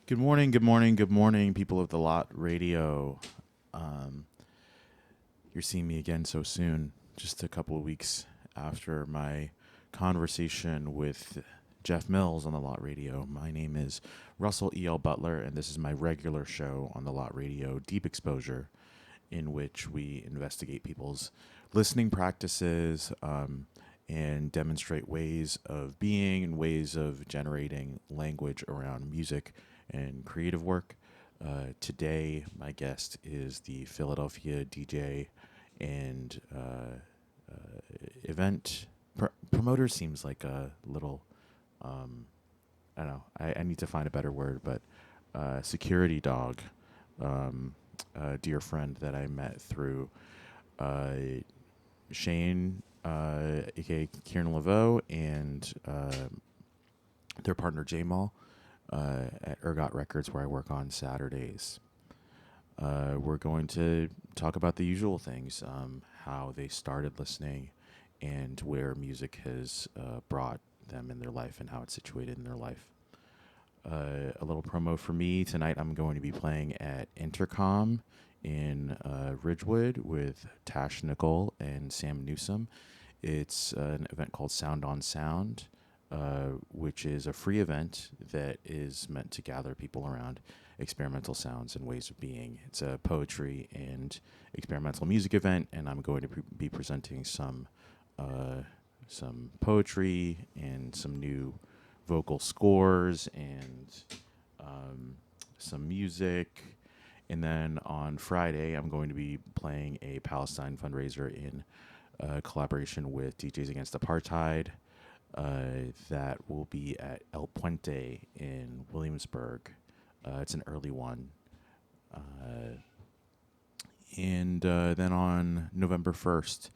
Good morning, good morning, good morning, people of the Lot Radio. Um, you're seeing me again so soon, just a couple of weeks after my conversation with Jeff Mills on the Lot Radio. My name is Russell E.L. Butler, and this is my regular show on the Lot Radio, Deep Exposure, in which we investigate people's listening practices and demonstrate ways of being and ways of generating language around music and creative work. Today, my guest is the Philadelphia DJ and event promoter. Seems like a little, I don't know. I need to find a better word, but security dog. A dear friend that I met through uh, Shane, aka Kieran Laveau, and their partner Jamal at Ergot Records, where I work on Saturdays. We're going to talk about the usual things, how they started listening, and where music has brought them in their life and how it's situated in their life. A little promo for me. Tonight I'm going to be playing at Intercom in Ridgewood with Tash Nicole and Sam Newsom. It's an event called Sound on Sound, which is a free event that is meant to gather people around experimental sounds and ways of being. It's a poetry and experimental music event, and I'm going to be presenting some poetry and some new vocal scores and some music. And then on Friday, I'm going to be playing a Palestine fundraiser in collaboration with DJs Against Apartheid. That will be at El Puente in Williamsburg. It's an early one. And then on November 1st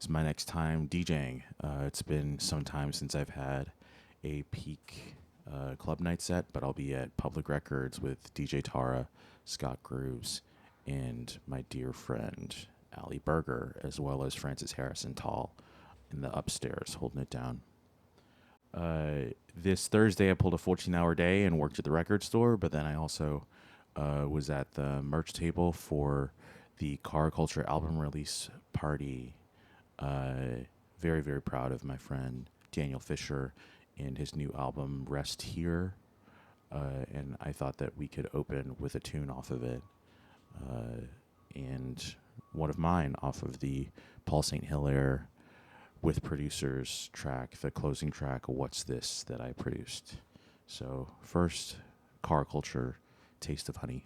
is my next time DJing. It's been some time since I've had a peak club night set, but I'll be at Public Records with DJ Tara, Scott Grooves, and my dear friend Ali Berger, as well as Francis Harrison Tall in the upstairs holding it down. This Thursday, I pulled a 14-hour day and worked at the record store, but then I also was at the merch table for the Car Culture album release party. Very, very proud of my friend Daniel Fisher and his new album, Rest Here. And I thought that we could open with a tune off of it. And one of mine off of the Paul St. Hilaire with producers track, the closing track, What's This, that I produced. So first, Car Culture, Taste of Honey.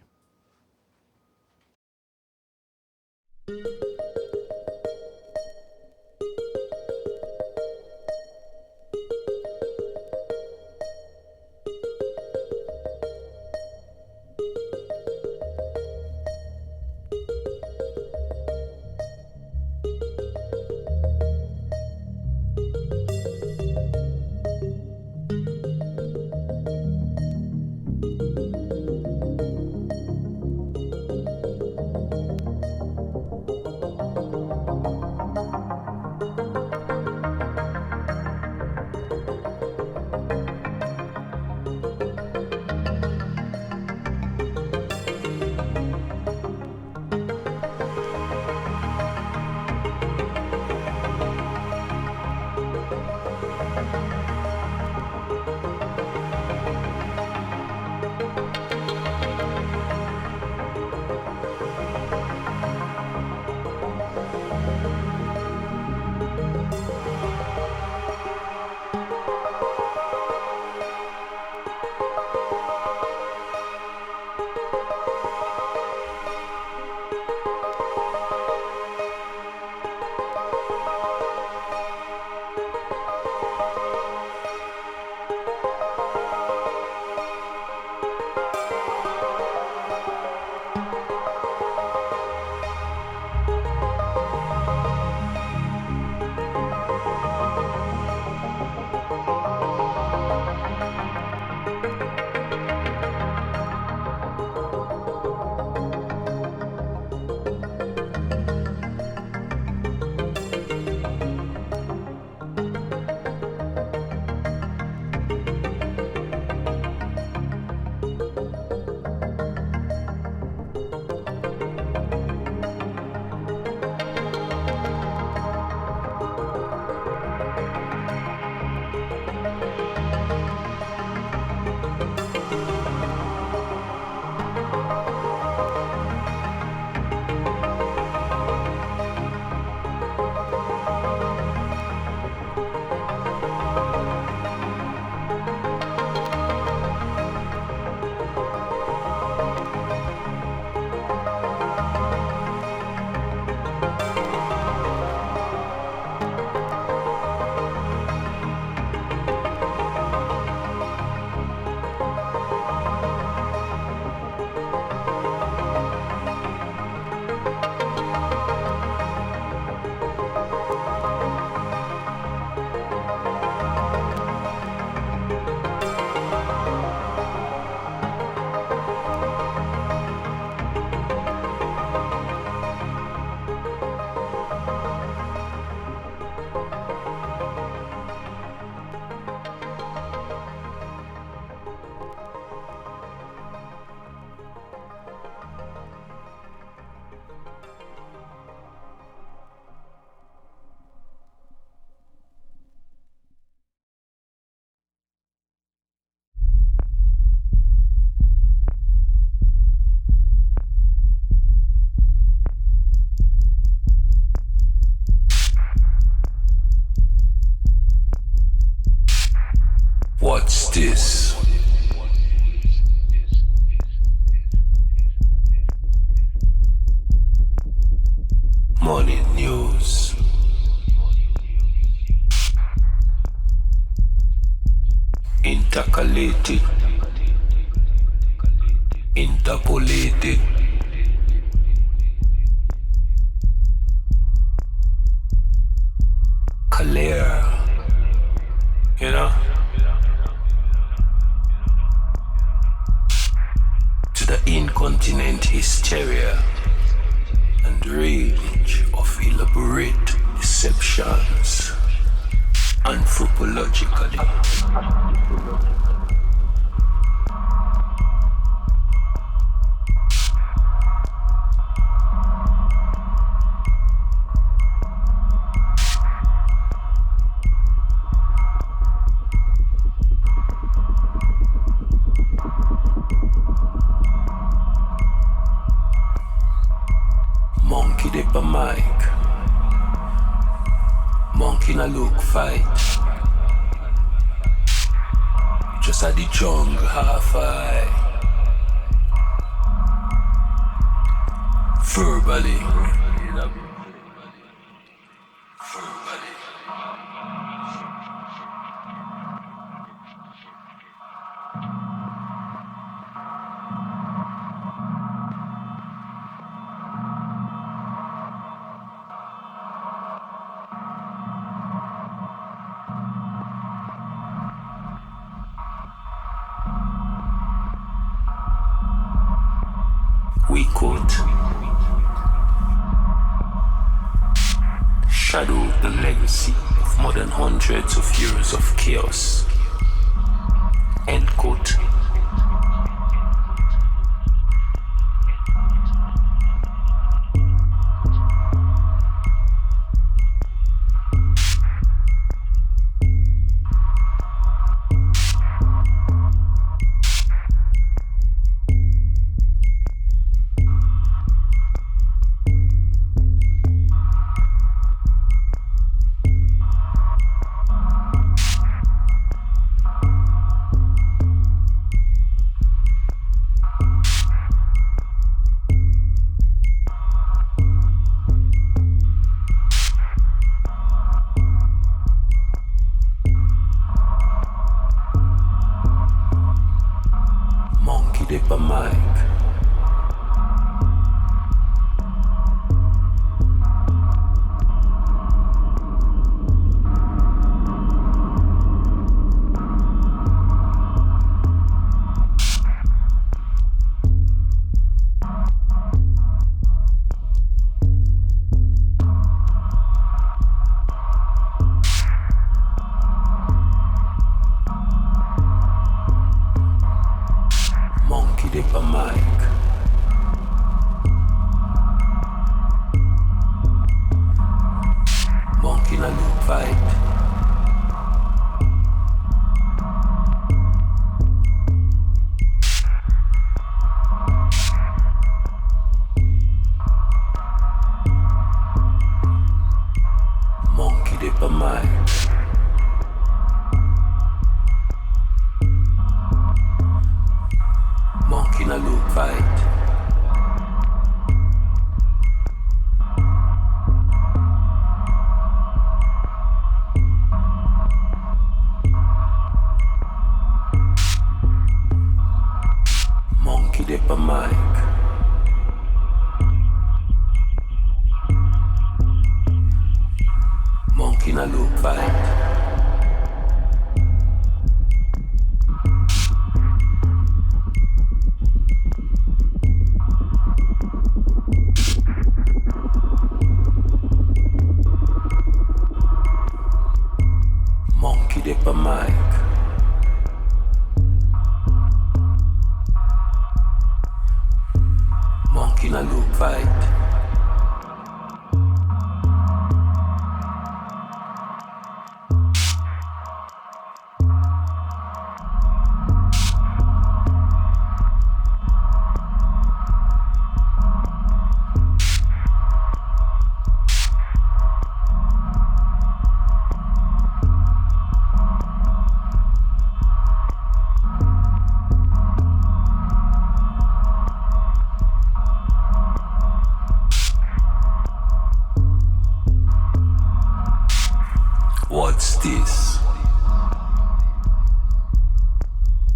is? Morning news. Intercalated, interpolated, clear, you know, to the incontinent hysteria and rage of elaborate deceptions anthropologically. Monkey dip a mic, monkey na look fight. Just at the jungle half eye. Verbally. We could shadow the legacy of more than hundreds of years of chaos. End quote. Monkey dip a mic. Monkey dip a mic. Monkey na look fight. Monkey dip a mic. Monkey na look fight. Monkey dip a mic. Monkey na look fight. Monkey dip a mic. Monkey na look fight. this?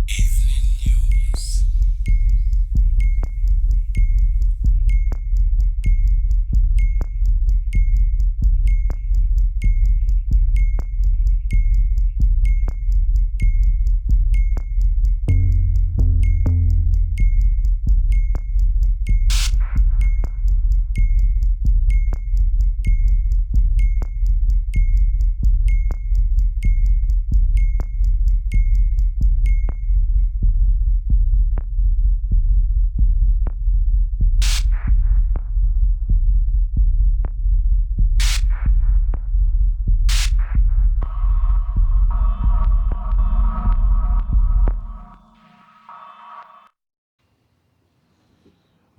Evening news.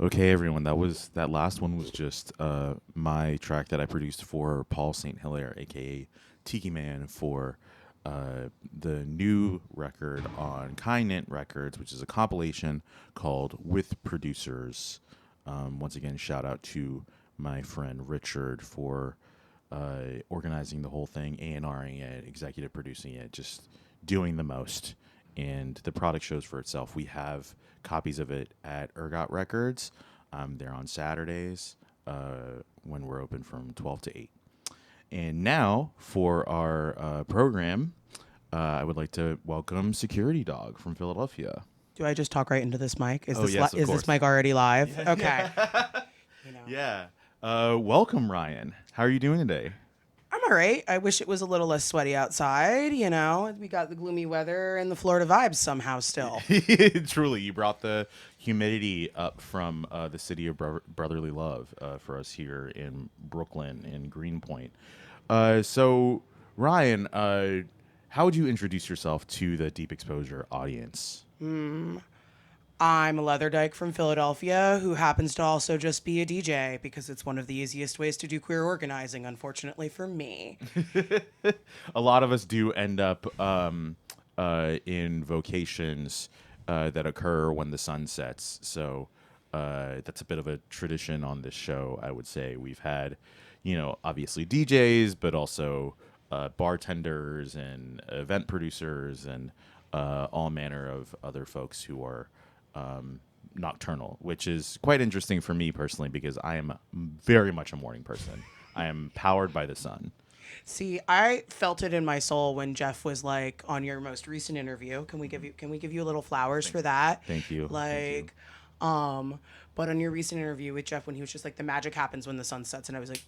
Okay, everyone, that last one was just my track that I produced for Paul St. Hilaire, aka Tiki Man, for the new record on Kynent Records, which is a compilation called With Producers. Once again, shout out to my friend Richard for organizing the whole thing, A&Ring it, executive producing it, just doing the most. And the product shows for itself. We have copies of it at Ergot Records. They're on Saturdays when we're open from 12 to 8. And now for our program, I would like to welcome Security Dog from Philadelphia. Do I just talk right into this mic? Is this yes, of is course. this mic already live? Yeah. Okay. Yeah. Welcome, Ryan. How are you doing today? I'm all right. I wish it was a little less sweaty outside. We got the gloomy weather and the Florida vibes somehow still. Truly, you brought the humidity up from the city of brotherly love for us here in Brooklyn in Greenpoint. So, Ryan, how would you introduce yourself to the Deep Exposure audience? I'm a leather dyke from Philadelphia who happens to also just be a DJ because it's one of the easiest ways to do queer organizing, unfortunately for me. A lot of us do end up in vocations that occur when the sun sets. So that's a bit of a tradition on this show, I would say. We've had, obviously DJs, but also bartenders and event producers and all manner of other folks who are nocturnal, which is quite interesting for me personally because I am very much a morning person. I am powered by the sun. See, I felt it in my soul when Jeff was like on your most recent interview. Can we give you a little flowers for that? Thank you. Like, but on your recent interview with Jeff when he was just like, the magic happens when the sun sets, and I was like,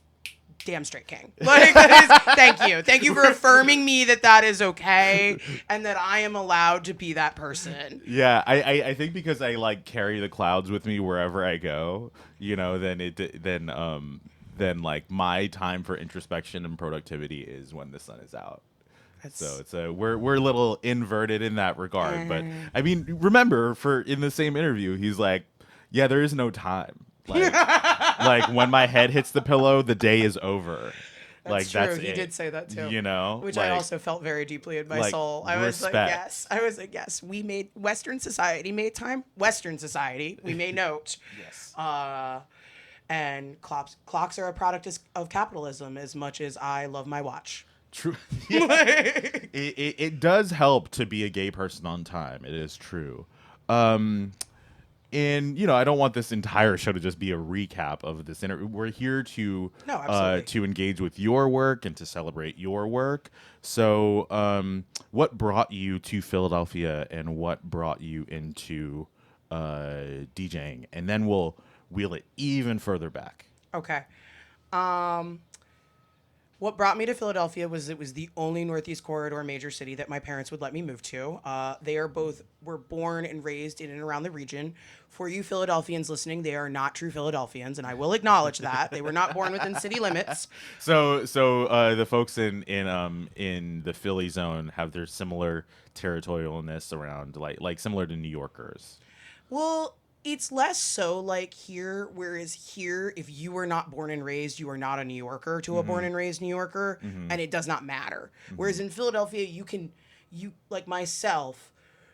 damn straight king. Like, thank you for affirming me that is okay and that I am allowed to be that person. Yeah, I think because I like carry the clouds with me wherever I go, then like my time for introspection and productivity is when the sun is out. So it's we're a little inverted in that regard, but I mean, remember in the same interview, he's like, yeah, there is no time. Like when my head hits the pillow, the day is over. That's true. He did say that too. Which I also felt very deeply in my soul. I was like, yes. We made Western society made time. Western society, we made note. Yes. And clocks are a product of capitalism as much as I love my watch. True. Yeah. it does help to be a gay person on time. It is true. And I don't want this entire show to just be a recap of this interview. We're here to engage with your work and to celebrate your work. So, what brought you to Philadelphia, and what brought you into DJing? And then we'll wheel it even further back. Okay. What brought me to Philadelphia was it was the only Northeast Corridor major city that my parents would let me move to. They were born and raised in and around the region. For you Philadelphians listening, they are not true Philadelphians, and I will acknowledge that. They were not born within city limits. So the folks in the Philly zone have their similar territorialness around, like similar to New Yorkers. Well, it's less so like here, whereas here, if you are not born and raised, you are not a New Yorker to a born and raised New Yorker, and it does not matter. Whereas in Philadelphia, you like myself,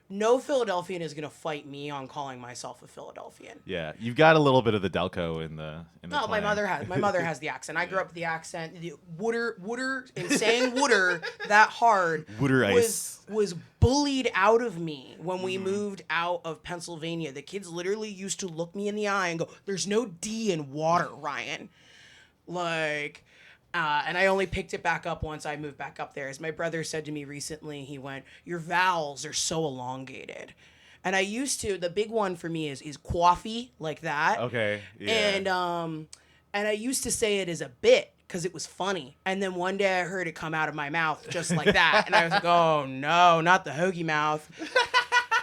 no Philadelphian is gonna fight me on calling myself a Philadelphian. Yeah, you've got a little bit of the Delco in the No, my twang. mother has the accent. I grew up with the accent. The wooder and saying wooder that hard Wooder ice. was bullied out of me when we moved out of Pennsylvania. The kids literally used to look me in the eye and go, "There's no D in water, Ryan." Like, and I only picked it back up once I moved back up there. As my brother said to me recently, he went, "Your vowels are so elongated." And I used to, the big one for me is coffee, like that. Okay. Yeah. And I used to say it as a bit because it was funny. And then one day I heard it come out of my mouth just like that. And I was like, oh no, not the hoagie mouth.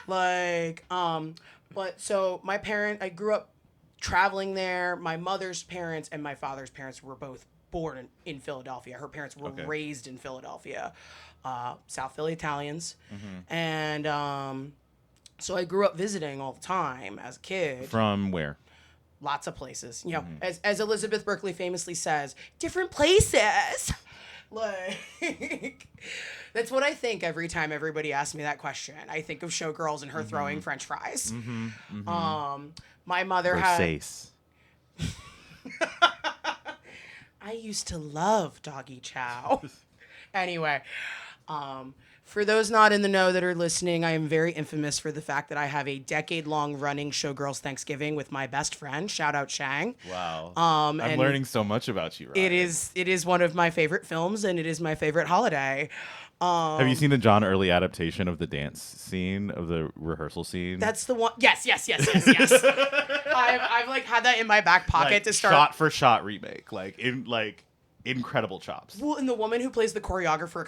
But so I grew up traveling there. My mother's parents and my father's parents were both born in Philadelphia. Her parents were raised in Philadelphia, South Philly Italians. And so I grew up visiting all the time as a kid. From where? Lots of places. You know, as Elizabeth Berkley famously says, different places. Like, that's what I think every time everybody asks me that question. I think of Showgirls and her throwing French fries. My mother Versace. I used to love doggy chow. Anyway, for those not in the know that are listening, I am very infamous for the fact that I have a decade-long running Showgirls Thanksgiving with my best friend. Shout out Shang. Wow. I'm learning so much about you, Ryan. It is one of my favorite films, and it is my favorite holiday. Have you seen the John Early adaptation of the dance scene, of the rehearsal scene? That's the one. Yes. I've like had that in my back pocket like, to start. Shot for shot remake, incredible chops. Well, and the woman who plays the choreographer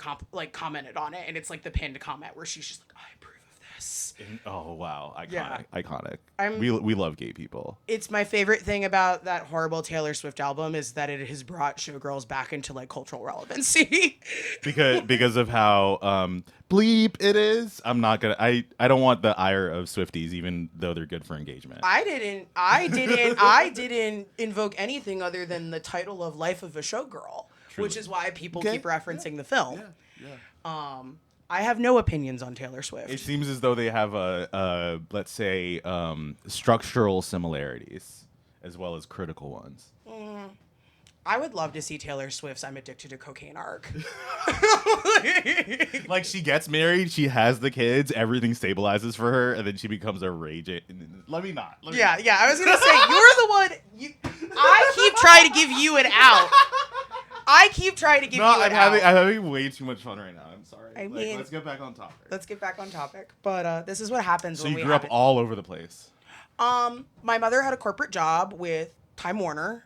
commented on it, and it's like the pinned comment where she's just like, I approve of this. Oh wow, iconic, Yeah. iconic. I'm- We love gay people. It's my favorite thing about that horrible Taylor Swift album is that it has brought Showgirls back into like cultural relevancy. because of how bleep it is. I'm not gonna. I don't want the ire of Swifties, even though they're good for engagement. I didn't invoke anything other than the title of Life of a Showgirl, which is why people keep referencing the film. I have no opinions on Taylor Swift. It seems as though they have let's say structural similarities as well as critical ones. I would love to see Taylor Swift's "I'm Addicted to Cocaine" arc. Like she gets married, she has the kids, everything stabilizes for her, and then she becomes a rage. Let me not. Yeah. I was gonna say you're the one. I keep trying to give you an out. I'm having way too much fun right now. I'm sorry. I mean, let's get back on topic. Let's get back on topic. But this is what happens So when you we grew up all over the place. My mother had a corporate job with Time Warner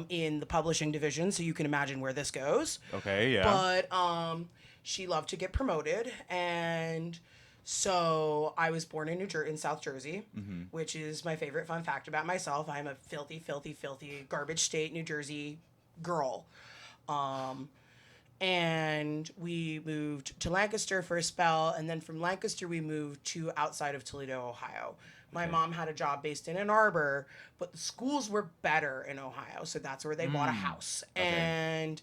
in the publishing division, so you can imagine where this goes. Okay, yeah. But she loved to get promoted, and so I was born in South Jersey, which is my favorite fun fact about myself. I'm a filthy, filthy, filthy garbage state New Jersey girl. And we moved to Lancaster for a spell, and then from Lancaster we moved to outside of Toledo, Ohio. My mom had a job based in Ann Arbor, but the schools were better in Ohio, so that's where they bought a house. Okay. And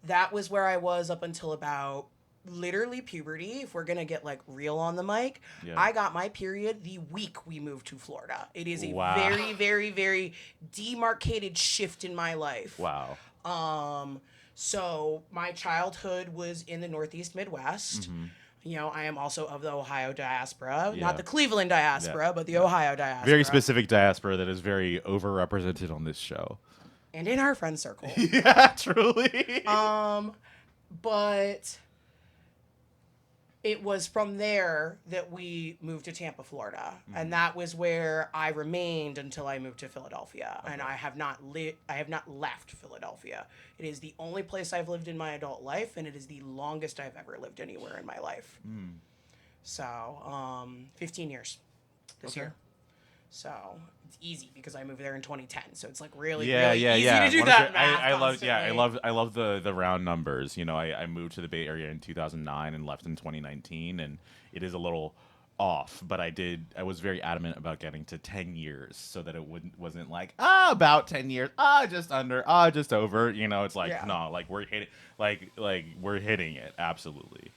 that was where I was up until about literally puberty, if we're going to get like real on the mic. Yeah. I got my period the week we moved to Florida. It is a Wow. very, very, very demarcated shift in my life. Wow. So my childhood was in the Northeast Midwest. You know, I am also of the Ohio diaspora, Yeah. not the Cleveland diaspora, but the Ohio diaspora. Very specific diaspora that is very overrepresented on this show. And in our friend circle. Yeah, truly. But it was from there that we moved to Tampa, Florida. And that was where I remained until I moved to Philadelphia. And I have not left Philadelphia. It is the only place I've lived in my adult life, and it is the longest I've ever lived anywhere in my life. So, 15 years this year. So it's easy because I moved there in 2010. So it's like really easy to do that math I love the round numbers. You know, I moved to the Bay Area in 2009 and left in 2019, and it is a little off, but I was very adamant about getting to 10 years so that it wasn't like about 10 years, just under, just over. You know, it's like no, like we're hitting, like we're hitting it absolutely.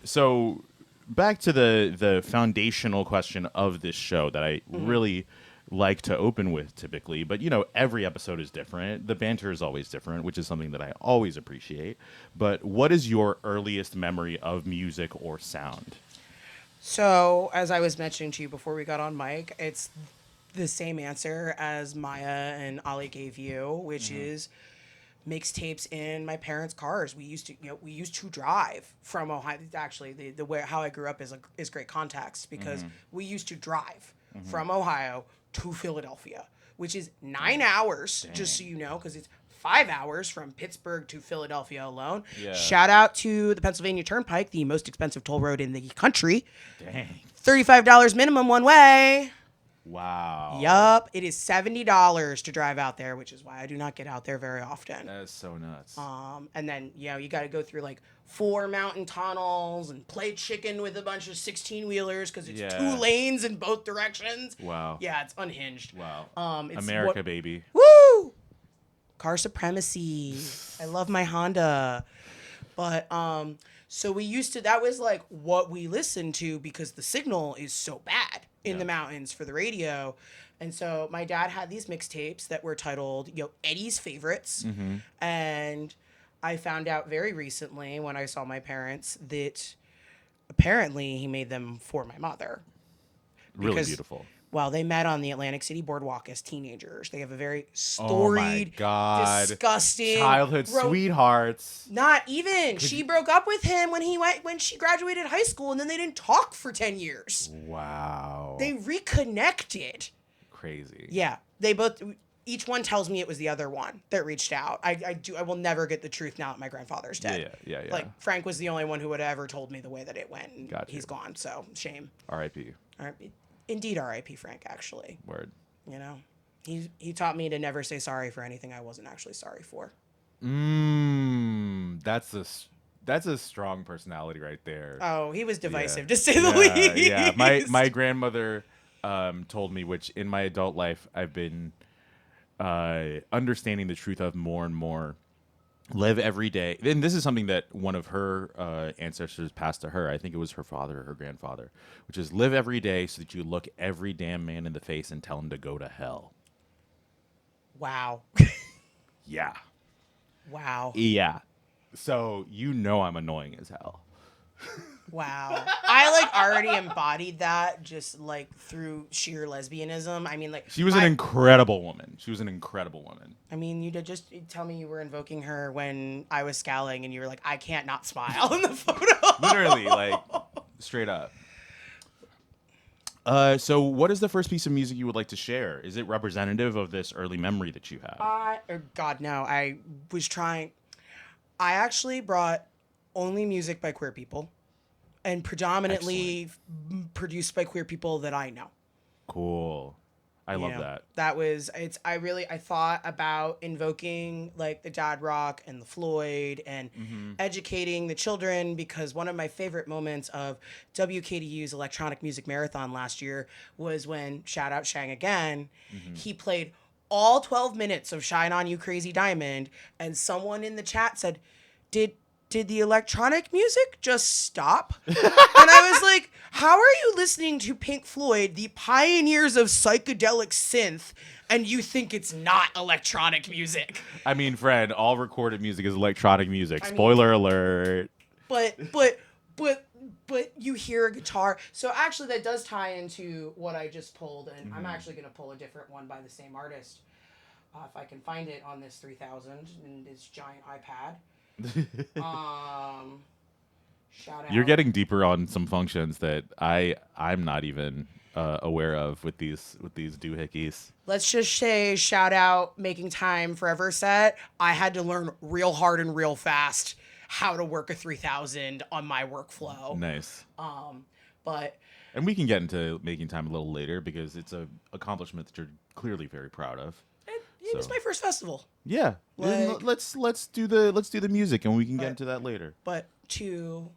So back to the foundational question of this show that I really like to open with typically, but every episode is different. The banter is always different, which is something that I always appreciate. But what is your earliest memory of music or sound? So, as I was mentioning to you before we got on mic, it's the same answer as Maya and Ali gave you, which is mixtapes in my parents' cars. We used to drive from Ohio. Actually, the way how I grew up is great context because we used to drive from Ohio to Philadelphia, which is 9 hours, just so you know, because it's 5 hours from Pittsburgh to Philadelphia alone. Yeah. Shout out to the Pennsylvania Turnpike, the most expensive toll road in the country. Dang. $35 minimum one way. Wow. Yup. It is $70 to drive out there, which is why I do not get out there very often. That is so nuts. And then, you got to go through like 4 mountain tunnels and play chicken with a bunch of 16-wheelers because it's 2 lanes in both directions. Wow. Yeah, it's unhinged. Wow. America, baby. Woo! Car supremacy. I love my Honda. But, so that was like what we listened to because the signal is so bad in the mountains for the radio. And so my dad had these mixtapes that were titled, Eddie's Favorites. And I found out very recently when I saw my parents that apparently he made them for my mother. Really beautiful. Well, they met on the Atlantic City Boardwalk as teenagers. They have a very storied, oh my God. disgusting childhood sweethearts. Not even. She broke up with him when she graduated high school, and then they didn't talk for 10 years. Wow. They reconnected. Crazy. Yeah. Each one tells me it was the other one that reached out. I will never get the truth now that my grandfather's dead. Yeah. Like, Frank was the only one who would have ever told me the way that it went. And Gotcha. He's gone, so shame. R.I.P. Indeed, R.I.P. Frank, actually. Word. He taught me to never say sorry for anything I wasn't actually sorry for. That's a strong personality right there. Oh, he was divisive, to say the least. Yeah, my grandmother told me, which in my adult life I've been understanding the truth of more and more. Live every day. And this is something that one of her ancestors passed to her. I think it was her father or her grandfather, which is live every day so that you look every damn man in the face and tell him to go to hell. Wow. Yeah. Wow. Yeah. So I'm annoying as hell. Wow. I already embodied that just through sheer lesbianism. I mean, she was an incredible woman. I mean, you did just tell me you were invoking her when I was scowling and you were like, I can't not smile in the photo. Literally, straight up. So what is the first piece of music you would like to share? Is it representative of this early memory that you have? God, no. I actually brought only music by queer people and predominantly produced by queer people that I know. Cool. I love that. I thought about invoking the dad rock and the Floyd and educating the children because one of my favorite moments of WKDU's electronic music marathon last year was when, shout out Shang again, he played all 12 minutes of Shine On You Crazy Diamond, and someone in the chat said, did the electronic music just stop? And I was like, how are you listening to Pink Floyd, the pioneers of psychedelic synth, and you think it's not electronic music? I mean, friend, all recorded music is electronic music. Spoiler alert. But you hear a guitar. So actually that does tie into what I just pulled, and I'm actually going to pull a different one by the same artist. If I can find it on this 3000 and this giant iPad. Shout out. You're getting deeper on some functions that I'm not even aware of with these doohickeys. Let's just say shout out Making Time Forever set. I had to learn real hard and real fast how to work a 3000 on my workflow. Nice. And we can get into Making Time a little later because it's a accomplishment that you're clearly very proud of. It was my first festival. Yeah. Let's do the music and we can get into that later. But to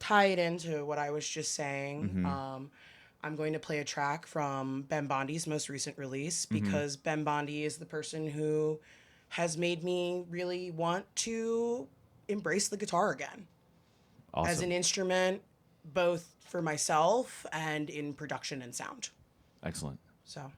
tie it into what I was just saying, I'm going to play a track from Ben Bondi's most recent release because Ben Bondi is the person who has made me really want to embrace the guitar again. Awesome. As an instrument, both for myself and in production and sound. Excellent. So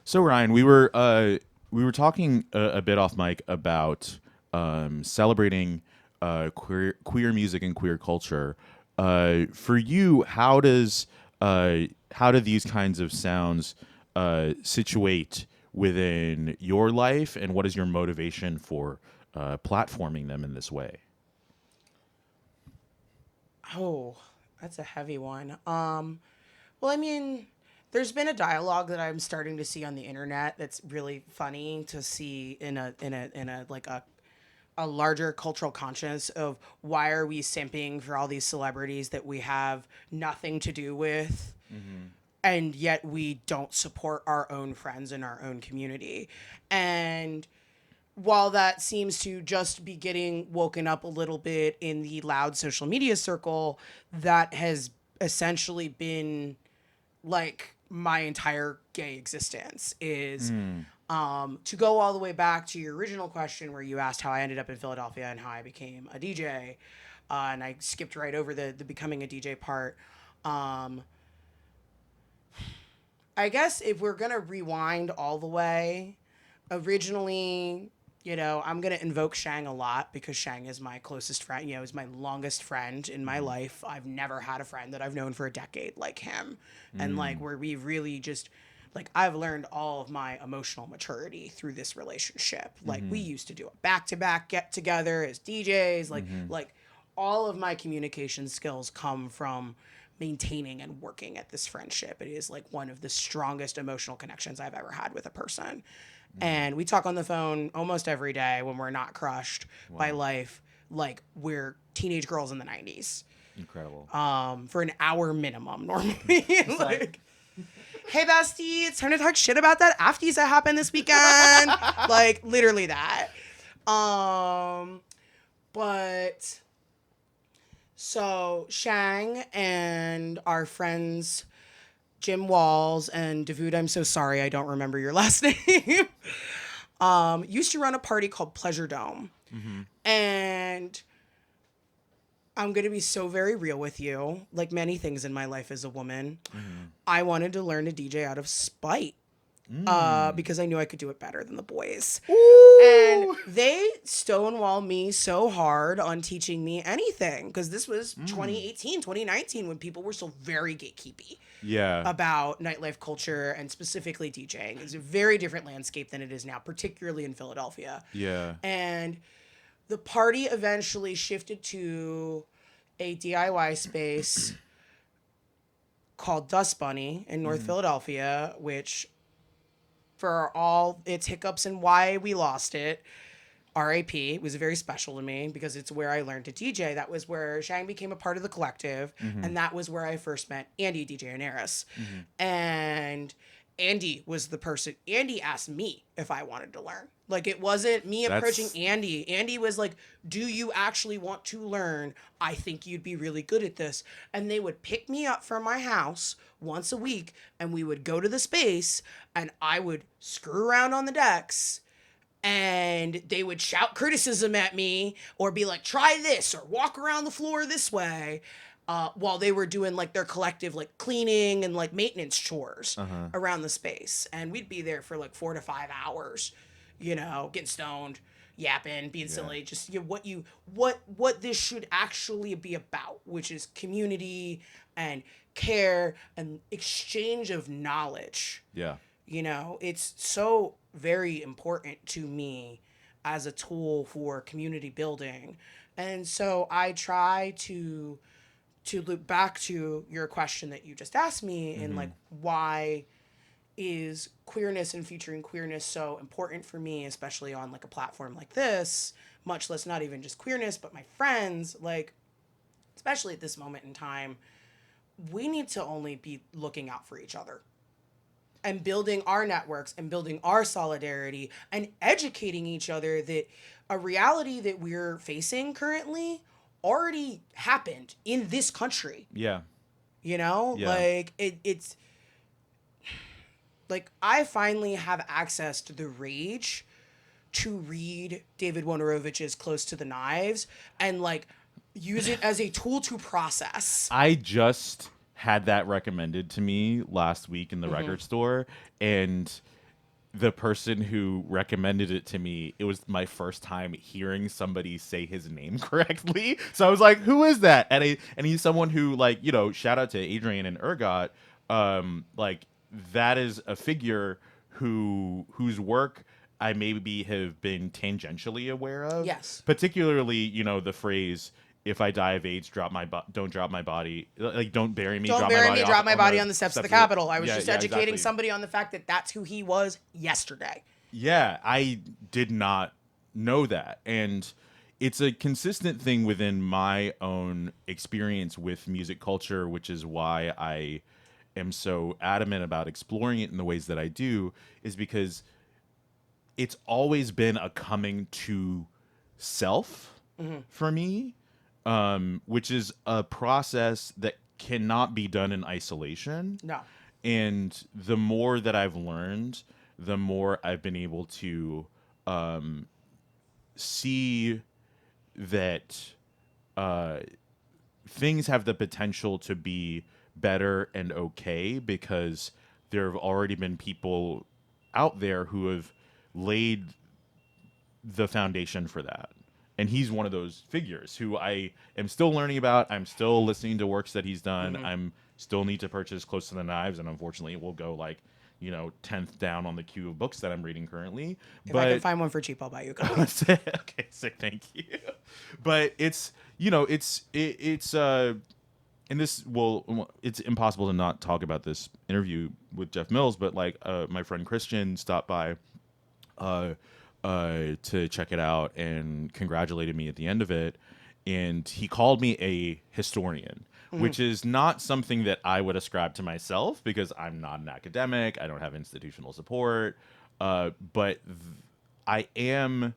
So Ryan, we were talking a bit off mic about celebrating queer music and queer culture. For you, how do these kinds of sounds situate within your life, and what is your motivation for platforming them in this way? Oh, that's a heavy one. Well, I mean, there's been a dialogue that I'm starting to see on the internet that's really funny to see in a like a larger cultural conscience of why are we simping for all these celebrities that we have nothing to do with, and yet we don't support our own friends in our own community. And while that seems to just be getting woken up a little bit in the loud social media circle, that has essentially been like my entire gay existence is to go all the way back to your original question where you asked how I ended up in Philadelphia and how I became a DJ. And I skipped right over the becoming a DJ part. I guess if we're going to rewind all the way, originally, I'm going to invoke Shang a lot because Shang is my closest friend, is my longest friend in my life. I've never had a friend that I've known for a decade like him. And like, where we really just, like, I've learned all of my emotional maturity through this relationship. Like, we used to do a back-to-back get together as DJs. Like all of my communication skills come from maintaining and working at this friendship. It is like one of the strongest emotional connections I've ever had with a person. And we talk on the phone almost every day when we're not crushed by life, like we're teenage girls in the 90s. Incredible. For an hour minimum normally. Like, hey bestie, it's time to talk shit about that afties that happened this weekend. Like literally that. But so Shang and our friends Jim Walls and Davude, I'm so sorry I don't remember your last name, used to run a party called Pleasure Dome. And I'm going to be so very real with you. Like many things in my life as a woman, I wanted to learn to DJ out of spite. Because I knew I could do it better than the boys. Ooh. And they stonewall me so hard on teaching me anything. Because this was 2018, 2019, when people were still very gatekeepy. Yeah. About nightlife culture and specifically DJing. It's a very different landscape than it is now, particularly in Philadelphia. Yeah. And the party eventually shifted to a DIY space called Dust Bunny in North Philadelphia, which, for all its hiccups and why we lost it, RAP, it was very special to me because it's where I learned to DJ. That was where Shang became a part of the collective, and that was where I first met Andy, DJ Anaris. And Andy was the person. Andy asked me if I wanted to learn. Like, it wasn't me approaching Andy. Andy was like, do you actually want to learn? I think you'd be really good at this. And they would pick me up from my house once a week, and we would go to the space, and I would screw around on the decks, and they would shout criticism at me or be like, try this or walk around the floor this way. While they were doing like their collective like cleaning and like maintenance chores around the space. And we'd be there for like 4 to 5 hours, getting stoned, yapping, being silly, just what this should actually be about, which is community and care and exchange of knowledge. Yeah. It's so very important to me as a tool for community building. And so I try to loop back to your question that you just asked me in like, why is queerness and featuring queerness so important for me, especially on like a platform like this, much less not even just queerness, but my friends, like, especially at this moment in time, we need to only be looking out for each other and building our networks and building our solidarity and educating each other that a reality that we're facing currently already happened in this country. Yeah. Like it's like I finally have access to the rage to read David Wojnarowicz's Close to the Knives and like use it as a tool to process. I just had that recommended to me last week in the record store, and the person who recommended it to me, it was my first time hearing somebody say his name correctly. So I was like, who is that? And he's someone who, like, you know, shout out to Adrian and Ergot. Like, that is a figure whose work I maybe have been tangentially aware of. Yes. Particularly, you know, the phrase, if I die of AIDS, don't drop my body. Like, don't bury me, Don't bury me, drop my body on the steps of the Capitol. I was just educating somebody on the fact that that's who he was yesterday. Yeah, I did not know that. And it's a consistent thing within my own experience with music culture, which is why I am so adamant about exploring it in the ways that I do, is because it's always been a coming to self for me, which is a process that cannot be done in isolation. No. And the more that I've learned, the more I've been able to see that things have the potential to be better and okay, because there have already been people out there who have laid the foundation for that. And he's one of those figures who I am still learning about. I'm still listening to works that he's done. I'm still need to purchase Close to the Knives, and unfortunately it will go, like, you know, 10th down on the queue of books that I'm reading currently. If I can find one for cheap, I'll buy you a copy. Okay, sick, thank you. But it's, you know, it's and this will, it's impossible to not talk about this interview with Jeff Mills, but like my friend Christian stopped by to check it out and congratulated me at the end of it, and he called me a historian, which is not something that I would ascribe to myself because I'm not an academic. I don't have institutional support, but I am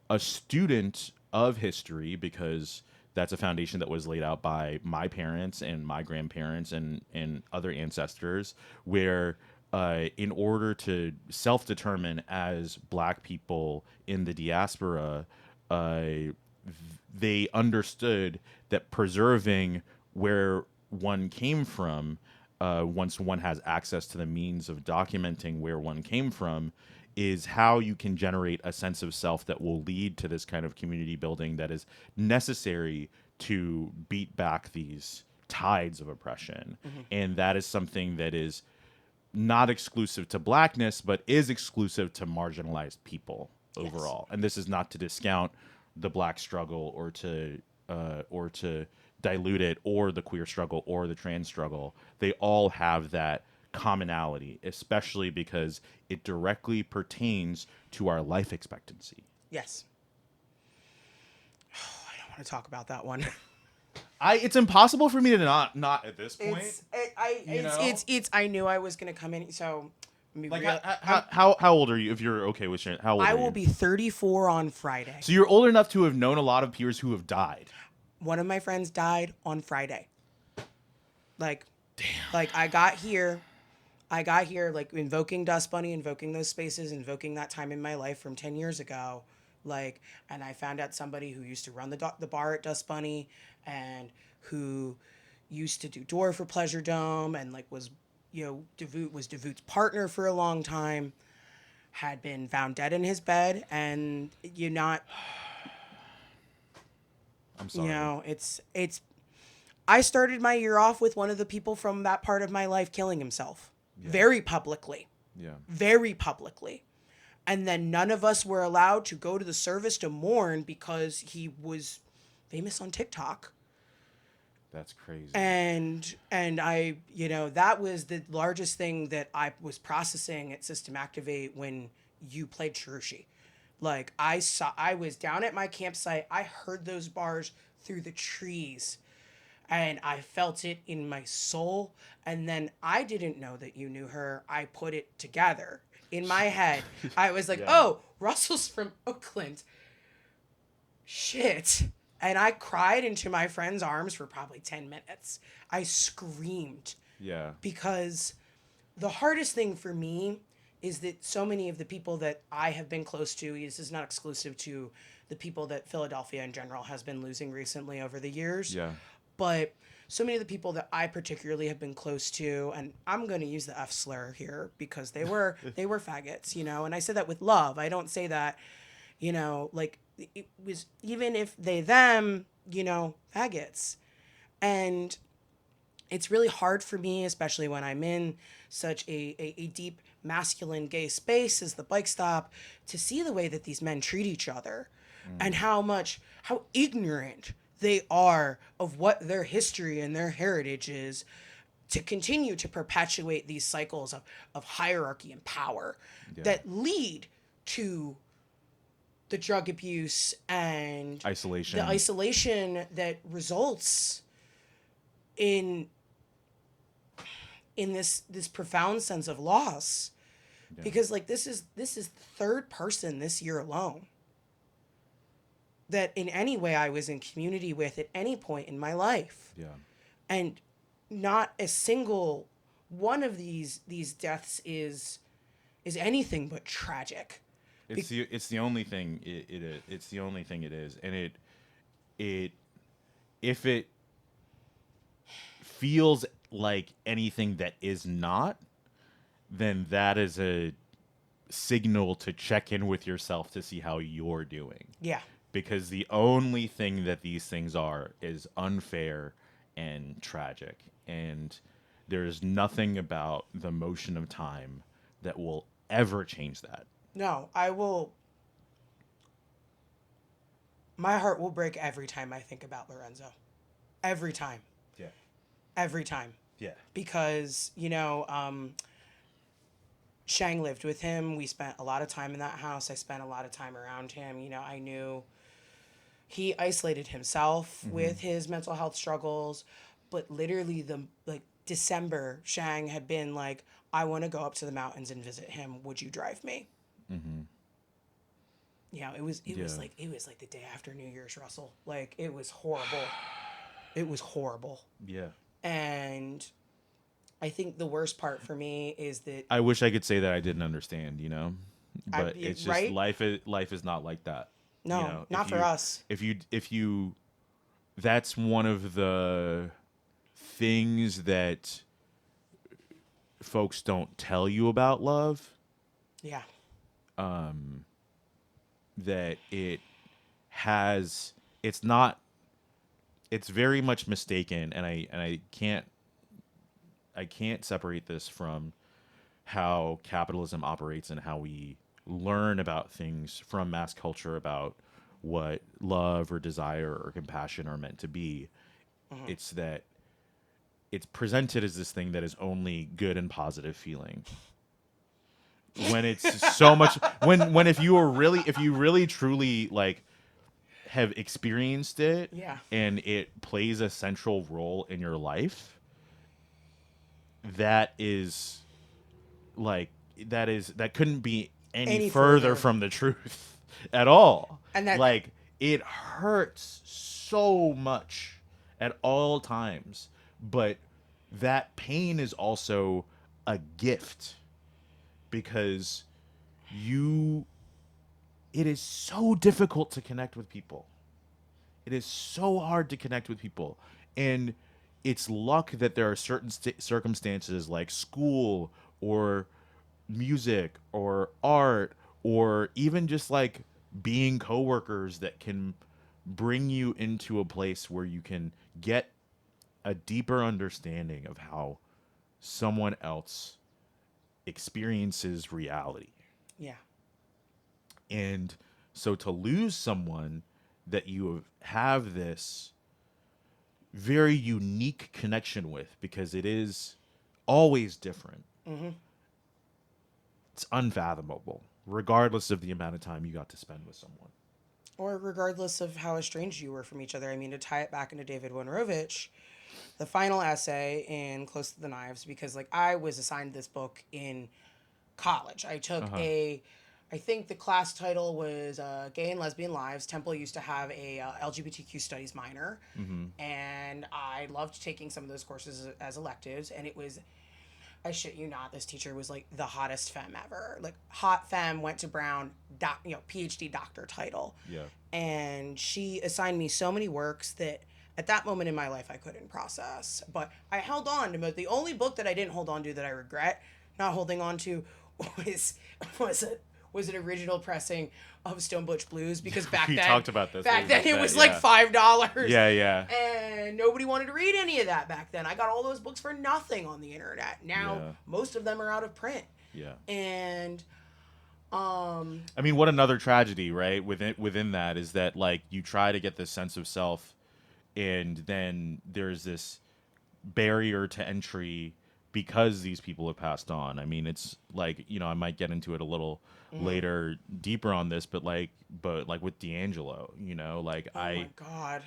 a student of history because that's a foundation that was laid out by my parents and my grandparents and other ancestors, where in order to self-determine as Black people in the diaspora, they understood that preserving where one came from, once one has access to the means of documenting where one came from, is how you can generate a sense of self that will lead to this kind of community building that is necessary to beat back these tides of oppression. And that is something that is not exclusive to Blackness, but is exclusive to marginalized people overall. And this is not to discount the Black struggle or to dilute it, or the queer struggle or the trans struggle. They all have that commonality, especially because it directly pertains to our life expectancy. Yes. Oh, I don't want to talk about that one. It's impossible for me to not at this point. I knew I was gonna come in. So, like, how old are you? If you're okay with sharing, how old are you? I will be 34 on Friday. So you're old enough to have known a lot of peers who have died. One of my friends died on Friday. Like, damn. Like I got here, like invoking Dust Bunny, invoking those spaces, invoking that time in my life from 10 years ago. Like, and I found out somebody who used to run the bar at Dust Bunny, and who used to do door for Pleasure Dome, and like was, you know, Devoot's partner for a long time, had been found dead in his bed, and I'm sorry. You know, it's. I started my year off with one of the people from that part of my life killing himself, very publicly. Yeah. Very publicly. And then none of us were allowed to go to the service to mourn because he was famous on TikTok. That's crazy. And I, you know, that was the largest thing that I was processing at System Activate when you played Cherushi. Like, I was down at my campsite. I heard those bars through the trees, and I felt it in my soul. And then I didn't know that you knew her. I put it together in my head. I was like, oh, Russell's from Oakland. Shit. And I cried into my friend's arms for probably 10 minutes. I screamed. Yeah. Because the hardest thing for me is that so many of the people that I have been close to, this is not exclusive to the people that Philadelphia in general has been losing recently over the years. Yeah. But so many of the people that I particularly have been close to, and I'm going to use the F slur here because they were faggots, you know, and I say that with love. I don't say that, you know, like it was even if they them, you know, faggots. And it's really hard for me, especially when I'm in such a deep masculine gay space as the bike stop, to see the way that these men treat each other and how ignorant they are of what their history and their heritage is to continue to perpetuate these cycles of hierarchy and power that lead to the drug abuse and Isolation. the isolation that results in this profound sense of loss. Because like this is the third person this year alone that in any way I was in community with at any point in my life. Yeah. And not a single one of these deaths is anything but tragic. It's the only thing it is. It's the only thing it is, and it if it feels like anything that is not, then that is a signal to check in with yourself to see how you're doing. Yeah. Because the only thing that these things are is unfair and tragic, and there's nothing about the motion of time that will ever change that. No, I will. My heart will break every time I think about Lorenzo. Every time. Yeah. Every time. Yeah. Because, you know, Shang lived with him. We spent a lot of time in that house. I spent a lot of time around him. You know, I knew he isolated himself with his mental health struggles. But literally December, Shang had been like, I want to go up to the mountains and visit him. Would you drive me? Mm-hmm. You know, it was like the day after New Year's, Russell. Like, it was horrible. It was horrible. Yeah. And I think the worst part for me is that I wish I could say that I didn't understand, you know, but it's just right? life is not like that. No, you know? not for us. If you, that's one of the things that folks don't tell you about love. Yeah. That it's very much mistaken, and I can't separate this from how capitalism operates and how we learn about things from mass culture about what love or desire or compassion are meant to be. It's that it's presented as this thing that is only good and positive feeling, when it's so much when if you really truly like have experienced it, Yeah. and it plays a central role in your life, that couldn't be any further from the truth at all. And that, like, it hurts so much at all times, but that pain is also a gift, because it is so difficult to connect with people. It is so hard to connect with people. And it's luck that there are certain circumstances like school or music or art or even just like being coworkers that can bring you into a place where you can get a deeper understanding of how someone else experiences reality. yeah. And so to lose someone that you have this very unique connection with, because it is always different, it's unfathomable, regardless of the amount of time you got to spend with someone. Or regardless of how estranged you were from each other. I mean, to tie it back into David Wojnarowicz, the final essay in Close to the Knives, because like I was assigned this book in college. I took I think the class title was Gay and Lesbian Lives. Temple used to have a LGBTQ studies minor, and I loved taking some of those courses as electives. And it was, I shit you not, this teacher was like the hottest femme ever. Like hot femme, went to Brown, PhD doctor title. Yeah. And she assigned me so many works that at that moment in my life, I couldn't process. But I held on to the only book that I didn't hold on to that I regret not holding on to was was a was an original pressing of Stone Butch Blues, because back We then talked about this a back little then bit, it was yeah. like $5. Yeah, yeah. And nobody wanted to read any of that back then. I got all those books for nothing on the internet. Now Yeah. most of them are out of print. Yeah. And I mean, what another tragedy, right? Within that is that, like, you try to get this sense of self, and then there's this barrier to entry because these people have passed on. I mean, it's like, I might get into it a little later, deeper on this, but like with D'Angelo, like oh my God.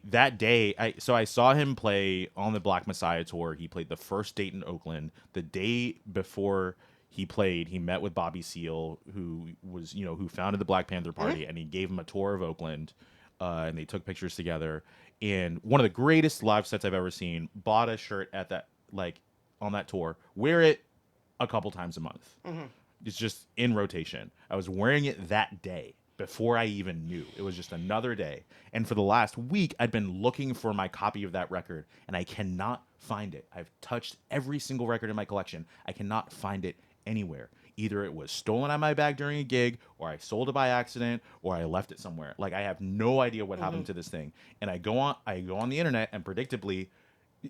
that day, I saw him play on the Black Messiah tour. He played the first date in Oakland. The day before he played, he met with Bobby Seale, who was, who founded the Black Panther Party, and he gave him a tour of Oakland, and they took pictures together. And one of the greatest live sets I've ever seen. Bought a shirt at that, like, on that tour. Wear it a couple times a month. It's just in rotation. I was wearing it that day before I even knew. It was just another day. And for the last week, I'd been looking for my copy of that record, and I cannot find it. I've touched every single record in my collection. I cannot find it anywhere. Either it was stolen out of my bag during a gig, or I sold it by accident, or I left it somewhere. Like, I have no idea what happened to this thing. And I go on the internet, and predictably,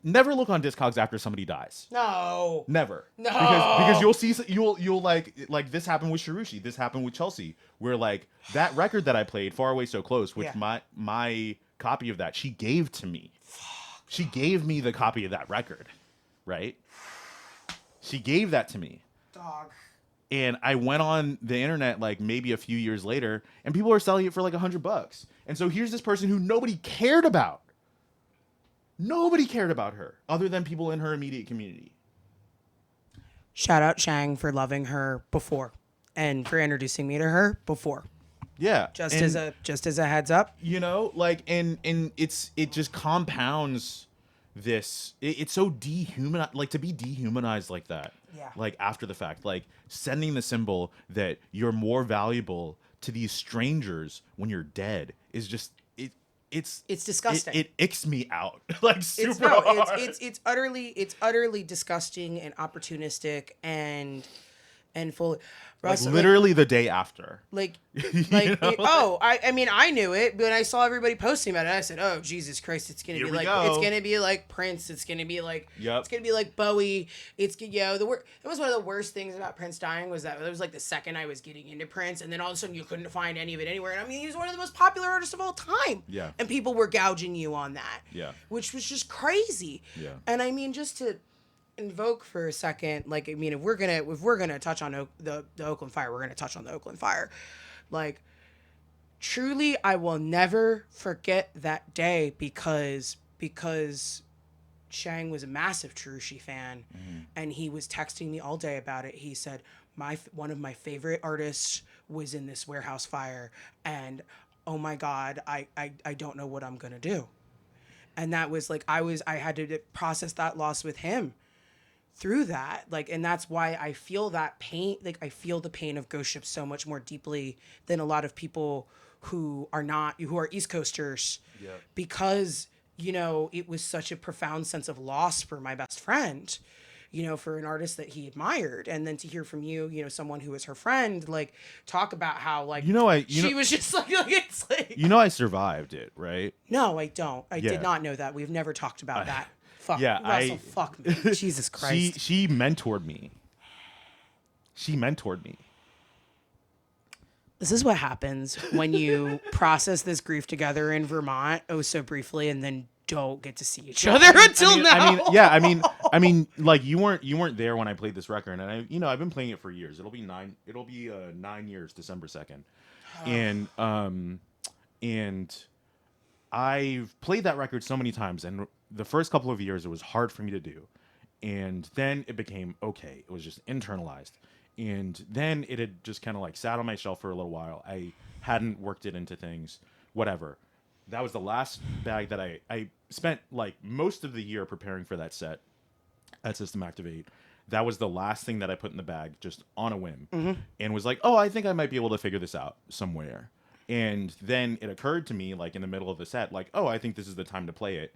never look on Discogs after somebody dies. No. Never. No. Because you'll see, you'll like this happened with Sharushi. This happened with Chelsea, where, like, that record that I played, Far Away So Close, which my copy of that, she gave to me. She gave me the copy of that record, right? She gave that to me. Dog. And I went on the internet, like, maybe a few years later, and people are selling it for like $100. And so here's this person who nobody cared about. Nobody cared about her other than people in her immediate community. Shout out Shang for loving her before, and for introducing me to her before. Yeah. Just as a heads up. Like, and it just compounds this. It's so dehumanized, like, to be dehumanized like that. Yeah. Like, after the fact, like, sending the symbol that you're more valuable to these strangers when you're dead is just, it's disgusting. It icks me out, like, super hard. It's utterly disgusting and opportunistic and full. Like, literally the day after. I knew it, but I saw everybody posting about it. I said, "Oh, Jesus Christ, it's gonna be like Prince. It's gonna be like It's gonna be like Bowie. It was one of the worst things about Prince dying was that it was like the second I was getting into Prince, and then all of a sudden you couldn't find any of it anywhere. And I mean, he's one of the most popular artists of all time. Yeah. And people were gouging you on that. Yeah. Which was just crazy. Yeah. And I mean, just to invoke for a second, like, I mean, if we're gonna touch on the Oakland fire, we're gonna touch on the Oakland fire. Like, truly, I will never forget that day because Shang was a massive Tarushi fan, and he was texting me all day about it. He said, one of my favorite artists was in this warehouse fire, and oh my God, I don't know what I'm gonna do. And that was like, I had to process that loss with him through that, like, and that's why I feel that pain. Like, I feel the pain of Ghost Ship so much more deeply than a lot of people who are East Coasters, because it was such a profound sense of loss for my best friend, for an artist that he admired, and then to hear from you, someone who was her friend, like, talk about how, like, she was just like it's like, I survived it, right? No, I don't. I did not know that. We've never talked about that. Fuck. Yeah, Russell, fuck me. Jesus Christ. She mentored me. This is what happens when you process this grief together in Vermont, so briefly, and then don't get to see each other until now. I mean, like, you weren't there when I played this record, and I've been playing it for years. It'll be 9 years, December 2nd. And I've played that record so many times, and the first couple of years it was hard for me to do, and then it became okay. It was just internalized, and then it had just kind of like sat on my shelf for a little while. I hadn't worked it into things, whatever. That was the last bag that I spent, like, most of the year preparing for that set at System Activate. That was the last thing that I put in the bag, just on a whim, and was like, oh, I think I might be able to figure this out somewhere. And then it occurred to me, like in the middle of the set, like, oh, I think this is the time to play it.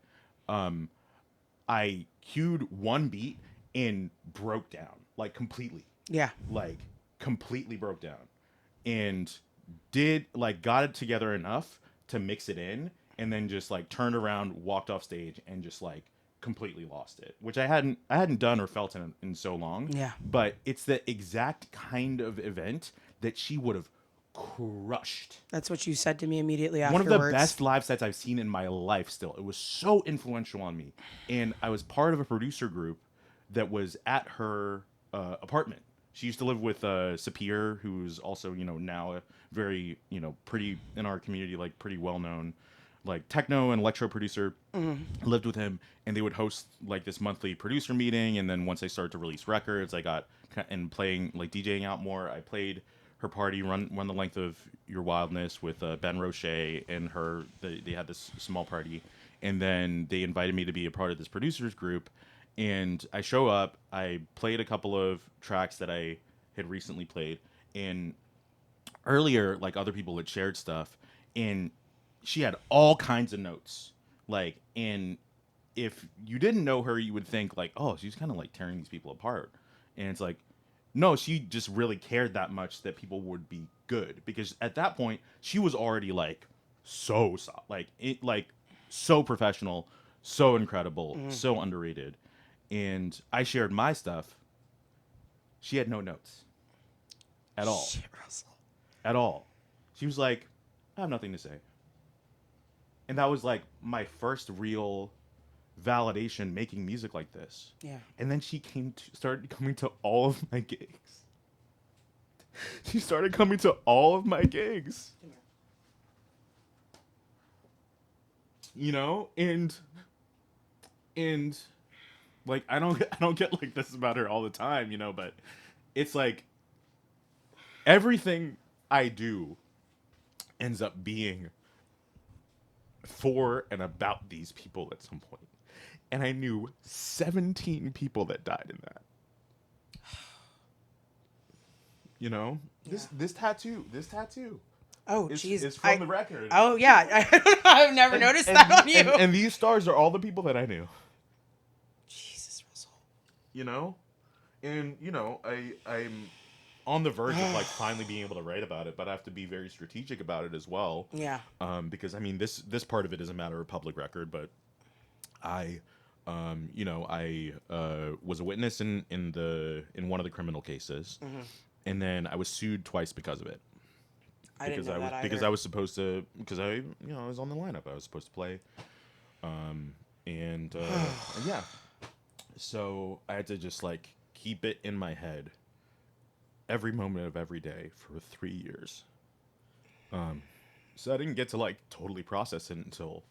I cued one beat and broke down, like completely, Yeah. like completely broke down, and did like got it together enough to mix it in, and then just like turned around, walked off stage, and just like completely lost it, which I hadn't done or felt in so long. Yeah. But it's the exact kind of event that she would have crushed. That's what you said to me immediately One of afterwards. the best live sets I've seen in my life still. It was so influential on me. And I was part of a producer group that was at her apartment. She used to live with Sapir, who's also, now a very, pretty in our community, like pretty well-known, like techno and electro producer. Lived with him, and they would host like this monthly producer meeting. And then once they started to release records, I got and playing like DJing out more. I played her party, run the length of your wildness with Ben Roche and her. They had this small party, and then they invited me to be a part of this producers group. And I show up. I played a couple of tracks that I had recently played, and earlier, like other people had shared stuff, and she had all kinds of notes. Like, and if you didn't know her, you would think like, oh, she's kind of like tearing these people apart, and it's like, no, she just really cared that much that people would be good, because at that point she was already like so professional, so incredible, so underrated, and I shared my stuff. She had no notes at all. Shit, Russell. At all. She was like, I have nothing to say. And that was like my first real validation making music like this. Yeah. And then she started coming to all of my gigs. She started coming to all of my gigs. And like I don't get like this about her all the time, but it's like everything I do ends up being for and about these people at some point. And I knew 17 people that died in that. This tattoo. Oh, is jeez. from the record. Oh, yeah. I've never noticed that on you. And these stars are all the people that I knew. Jesus, Russell. And I'm on the verge of like finally being able to write about it, but I have to be very strategic about it as well. Yeah. Because I mean this part of it is a matter of public record, but I was a witness in one of the criminal cases, and then I was sued twice because of it. I didn't know that either. Because I was supposed to, because I was on the lineup. I was supposed to play, and yeah. So I had to just like keep it in my head every moment of every day for 3 years. So I didn't get to like totally process it until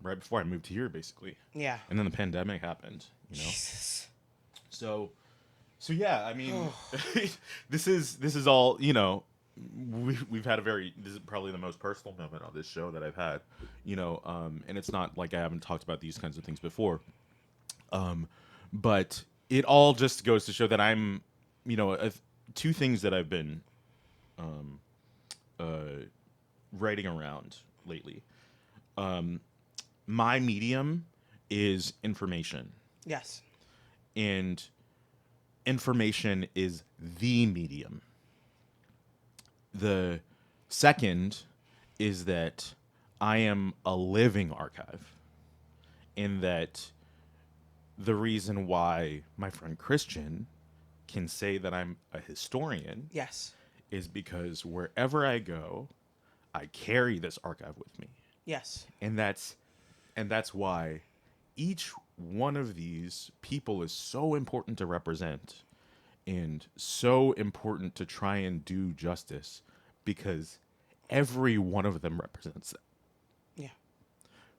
right before I moved here, basically. Yeah. And then the pandemic happened, Jesus. So yeah, I mean, this is all, we've had this is probably the most personal moment on this show that I've had, and it's not like I haven't talked about these kinds of things before. But it all just goes to show that I'm, two things that I've been writing around lately. My medium is information. Yes. And information is the medium. The second is that I am a living archive, in that the reason why my friend Christian can say that I'm a historian Yes. is because wherever I go, I carry this archive with me. Yes. And that's why each one of these people is so important to represent and so important to try and do justice, because every one of them represents that. Yeah.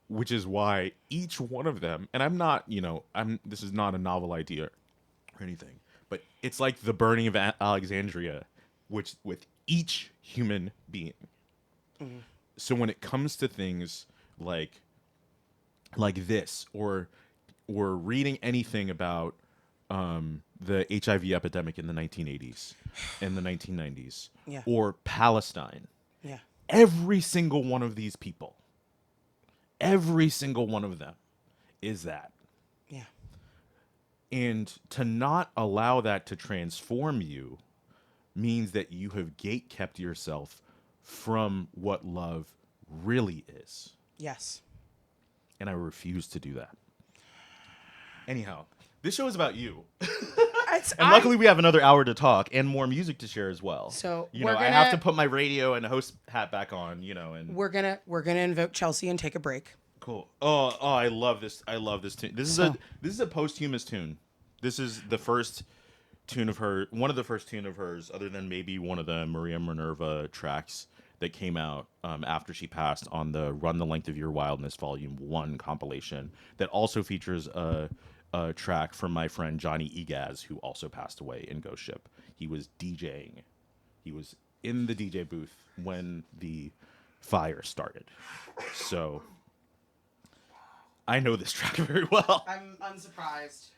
Which is why each one of them, and I'm not, this is not a novel idea or anything, but it's like the burning of Alexandria, which with each human being. Mm-hmm. So when it comes to things like this, or reading anything about the HIV epidemic in the 1980s and the 1990s, Yeah. or Palestine, Yeah. Every single one of these people, every single one of them is that. Yeah. And to not allow that to transform you means that you have gate kept yourself from what love really is. Yes. And I refuse to do that. Anyhow, this show is about you. And luckily we have another hour to talk and more music to share as well. So I have to put my radio and host hat back on, and we're gonna invoke Chelsea and take a break. cool. Oh, I love this. I love this tune. This is a posthumous tune. This is the first tune of her, one of the first tune of hers, other than maybe one of the Maria Minerva tracks that came out after she passed on the Run the Length of Your Wildness Volume 1 compilation that also features a track from my friend Johnny Egaz, who also passed away in Ghost Ship. He was DJing. He was in the DJ booth when the fire started. So I know this track very well. I'm unsurprised.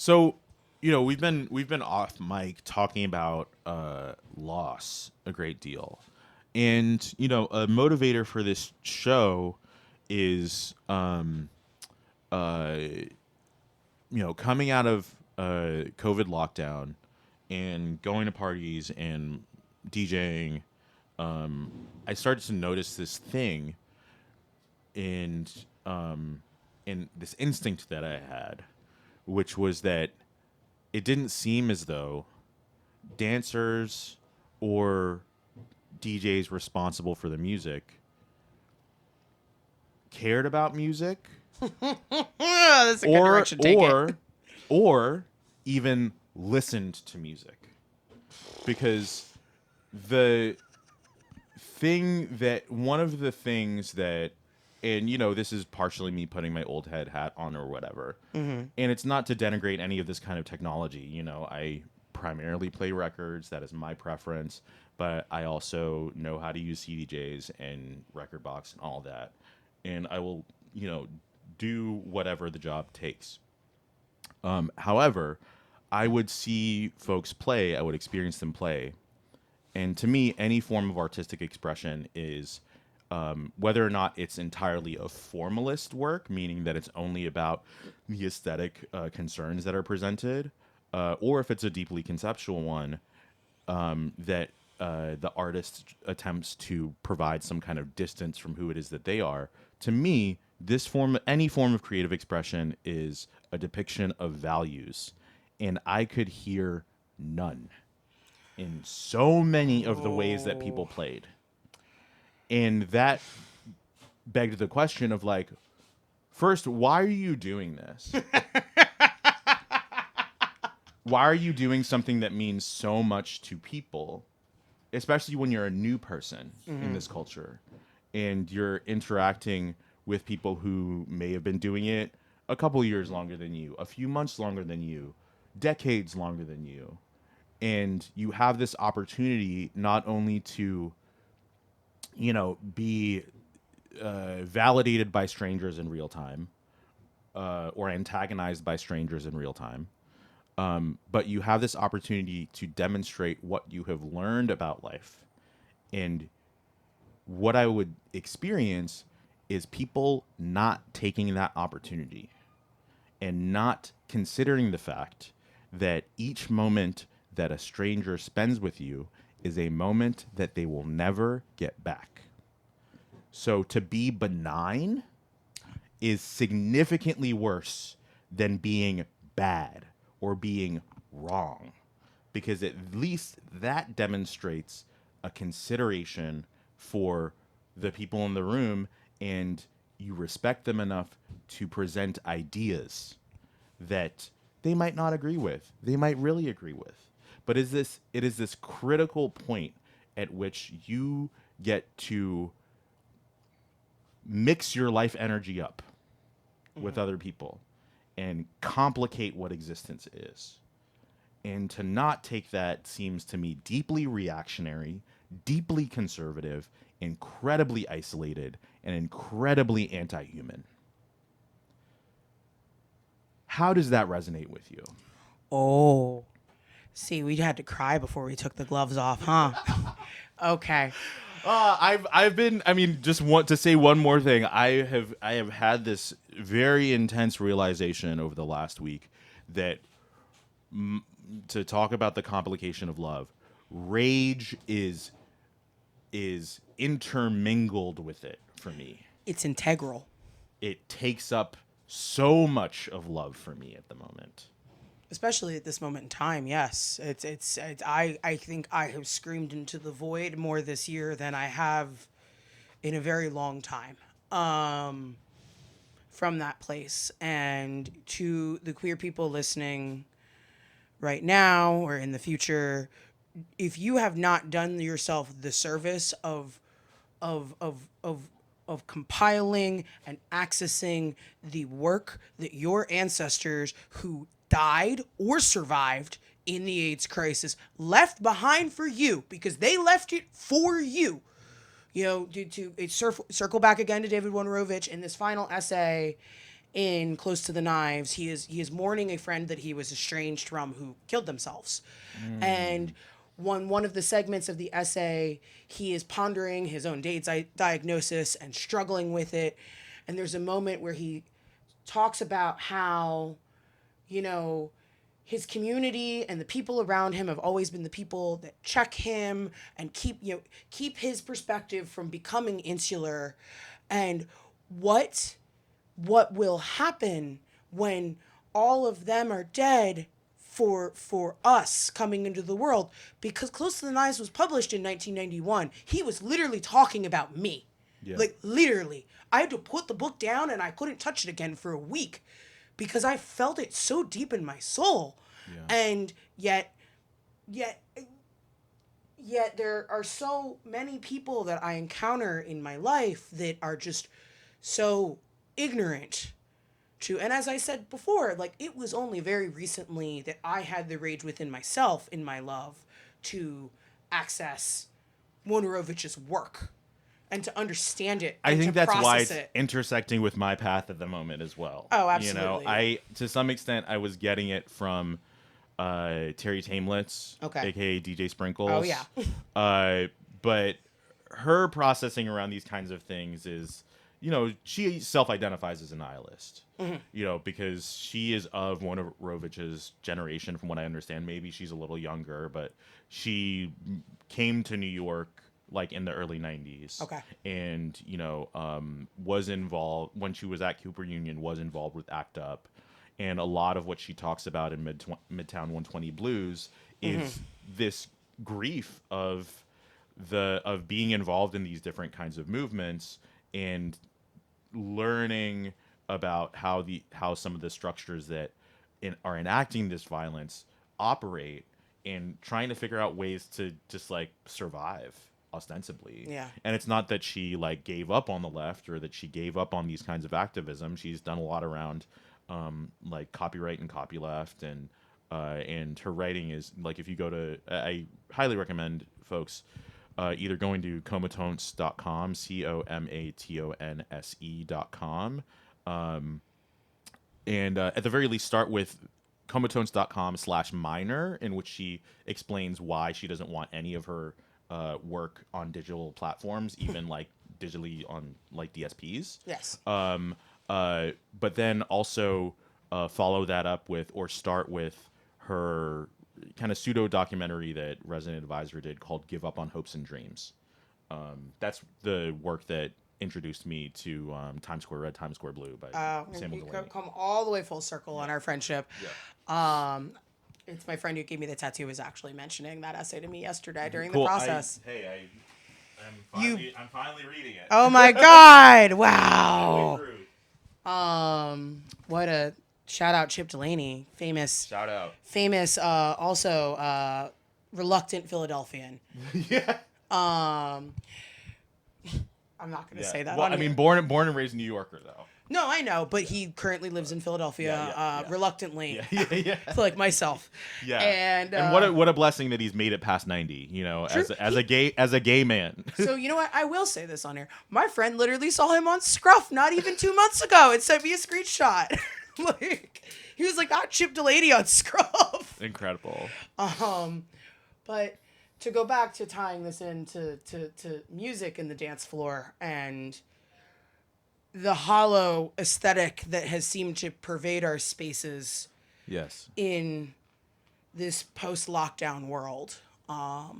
So, we've been off mic talking about loss a great deal, and a motivator for this show is uh, coming out of COVID lockdown and going to parties and DJing. I started to notice this thing and in this instinct that I had, which was that it didn't seem as though dancers or DJs responsible for the music cared about music That's a good direction to take it. or even listened to music, because the one of the things that, and this is partially me putting my old head hat on or whatever, and it's not to denigrate any of this kind of technology. I primarily play records, that is my preference, but I also know how to use CDJs and record box and all that, and I will do whatever the job takes. However, I would see folks play, I would experience them play. And to me, any form of artistic expression is whether or not it's entirely a formalist work, meaning that it's only about the aesthetic concerns that are presented, or if it's a deeply conceptual one that the artist attempts to provide some kind of distance from who it is that they are. To me, any form of creative expression is a depiction of values, and I could hear none in so many of the ways that people played. And that begged the question of like, first, why are you doing this? Why are you doing something that means so much to people, especially when you're a new person in this culture and you're interacting with people who may have been doing it a couple years longer than you, a few months longer than you, decades longer than you. And you have this opportunity not only to, be validated by strangers in real time or antagonized by strangers in real time, but you have this opportunity to demonstrate what you have learned about life. And what I would experience is people not taking that opportunity and not considering the fact that each moment that a stranger spends with you is a moment that they will never get back. So to be benign is significantly worse than being bad or being wrong, because at least that demonstrates a consideration for the people in the room, and you respect them enough to present ideas that they might not agree with, they might really agree with. But it is this critical point at which you get to mix your life energy up with other people and complicate what existence is. And to not take that seems to me deeply reactionary, deeply conservative, incredibly isolated, and incredibly anti-human. How does that resonate with you? Oh, see, we had to cry before we took the gloves off, huh? Okay. I've been. I mean, just want to say one more thing. I have had this very intense realization over the last week that to talk about the complication of love, rage is intermingled with it for me. It's integral. It takes up so much of love for me at the moment. Especially at this moment in time, yes. It's I think I have screamed into the void more this year than I have in a very long time. From that place. And to the queer people listening right now or in the future, if you have not done yourself the service of compiling and accessing the work that your ancestors who died or survived in the AIDS crisis left behind for you, because they left it for you. Circle back again to David Wojnarowicz in this final essay in Close to the Knives. He is mourning a friend that he was estranged from who killed themselves. And one of the segments of the essay, he is pondering his own AIDS diagnosis and struggling with it. And there's a moment where he talks about how, his community and the people around him have always been the people that check him and keep his perspective from becoming insular. And what will happen when all of them are dead for us coming into the world? Because Close to the Knives was published in 1991. He was literally talking about me. Yeah. Like, literally. I had to put the book down and I couldn't touch it again for a week because I felt it so deep in my soul. Yeah. And yet there are so many people that I encounter in my life that are just so ignorant to, and as I said before, like, it was only very recently that I had the rage within myself in my love to access Wojnarowicz's work and to understand it. I And think to that's why process it's it. intersecting with my path at the moment as well. Oh, You know, absolutely. to some extent, I was getting it from Terry Tamlitz, Okay. aka DJ Oh yeah. Sprinkles. But her processing around these kinds of things is, you know, she self-identifies as a nihilist. You know, because she is of one of Rovich's generation, from what I understand. Maybe she's a little younger, but she came to New York like in the early 90s. Okay. And, you know, was involved when she was at Cooper Union, was involved with ACT UP. And a lot of what she talks about in Midtown 120 Blues is this grief of being involved in these different kinds of movements and learning about how some of the structures that are enacting this violence operate, and trying to figure out ways to just like survive ostensibly. Yeah. And it's not that she like gave up on the left or that she gave up on these kinds of activism. She's done a lot around like copyright and copyleft, and her writing is like, if you go to, I highly recommend folks either going to comatose.com, comatonse.com, and at the very least start with comatose.com/minor, in which she explains why she doesn't want any of her work on digital platforms, even like digitally on like DSPs. Yes. But then also follow that up with, or start with, her kind of pseudo documentary that Resident Advisor did called "Give Up on Hopes and Dreams." That's the work that introduced me to Times Square Red, Times Square Blue by Samuel We Delaney. come all the way full circle on our friendship. Yeah. It's my friend who gave me the tattoo was actually mentioning that essay to me yesterday during Cool. the process. I'm finally reading it. Oh my God! Halfway Wow. through. What a shout out, Chip Delaney, famous, Shout out. also reluctant Philadelphian. Yeah. I'm not gonna Yeah. say that. Well, on I here. mean, born and raised New Yorker though. No, I know, but he currently lives in Philadelphia, Yeah. reluctantly, Yeah. like myself. Yeah. And what a blessing that he's made it past 90. You know, True. as a gay man. So you know what? I will say this on here. My friend literally saw him on Scruff not even 2 months ago and sent me a screenshot. Like, he was like, "Not Chip Delaney on Scruff." Incredible. But to go back to tying this into to music and the dance floor and the hollow aesthetic that has seemed to pervade our spaces Yes. in this post-lockdown world. I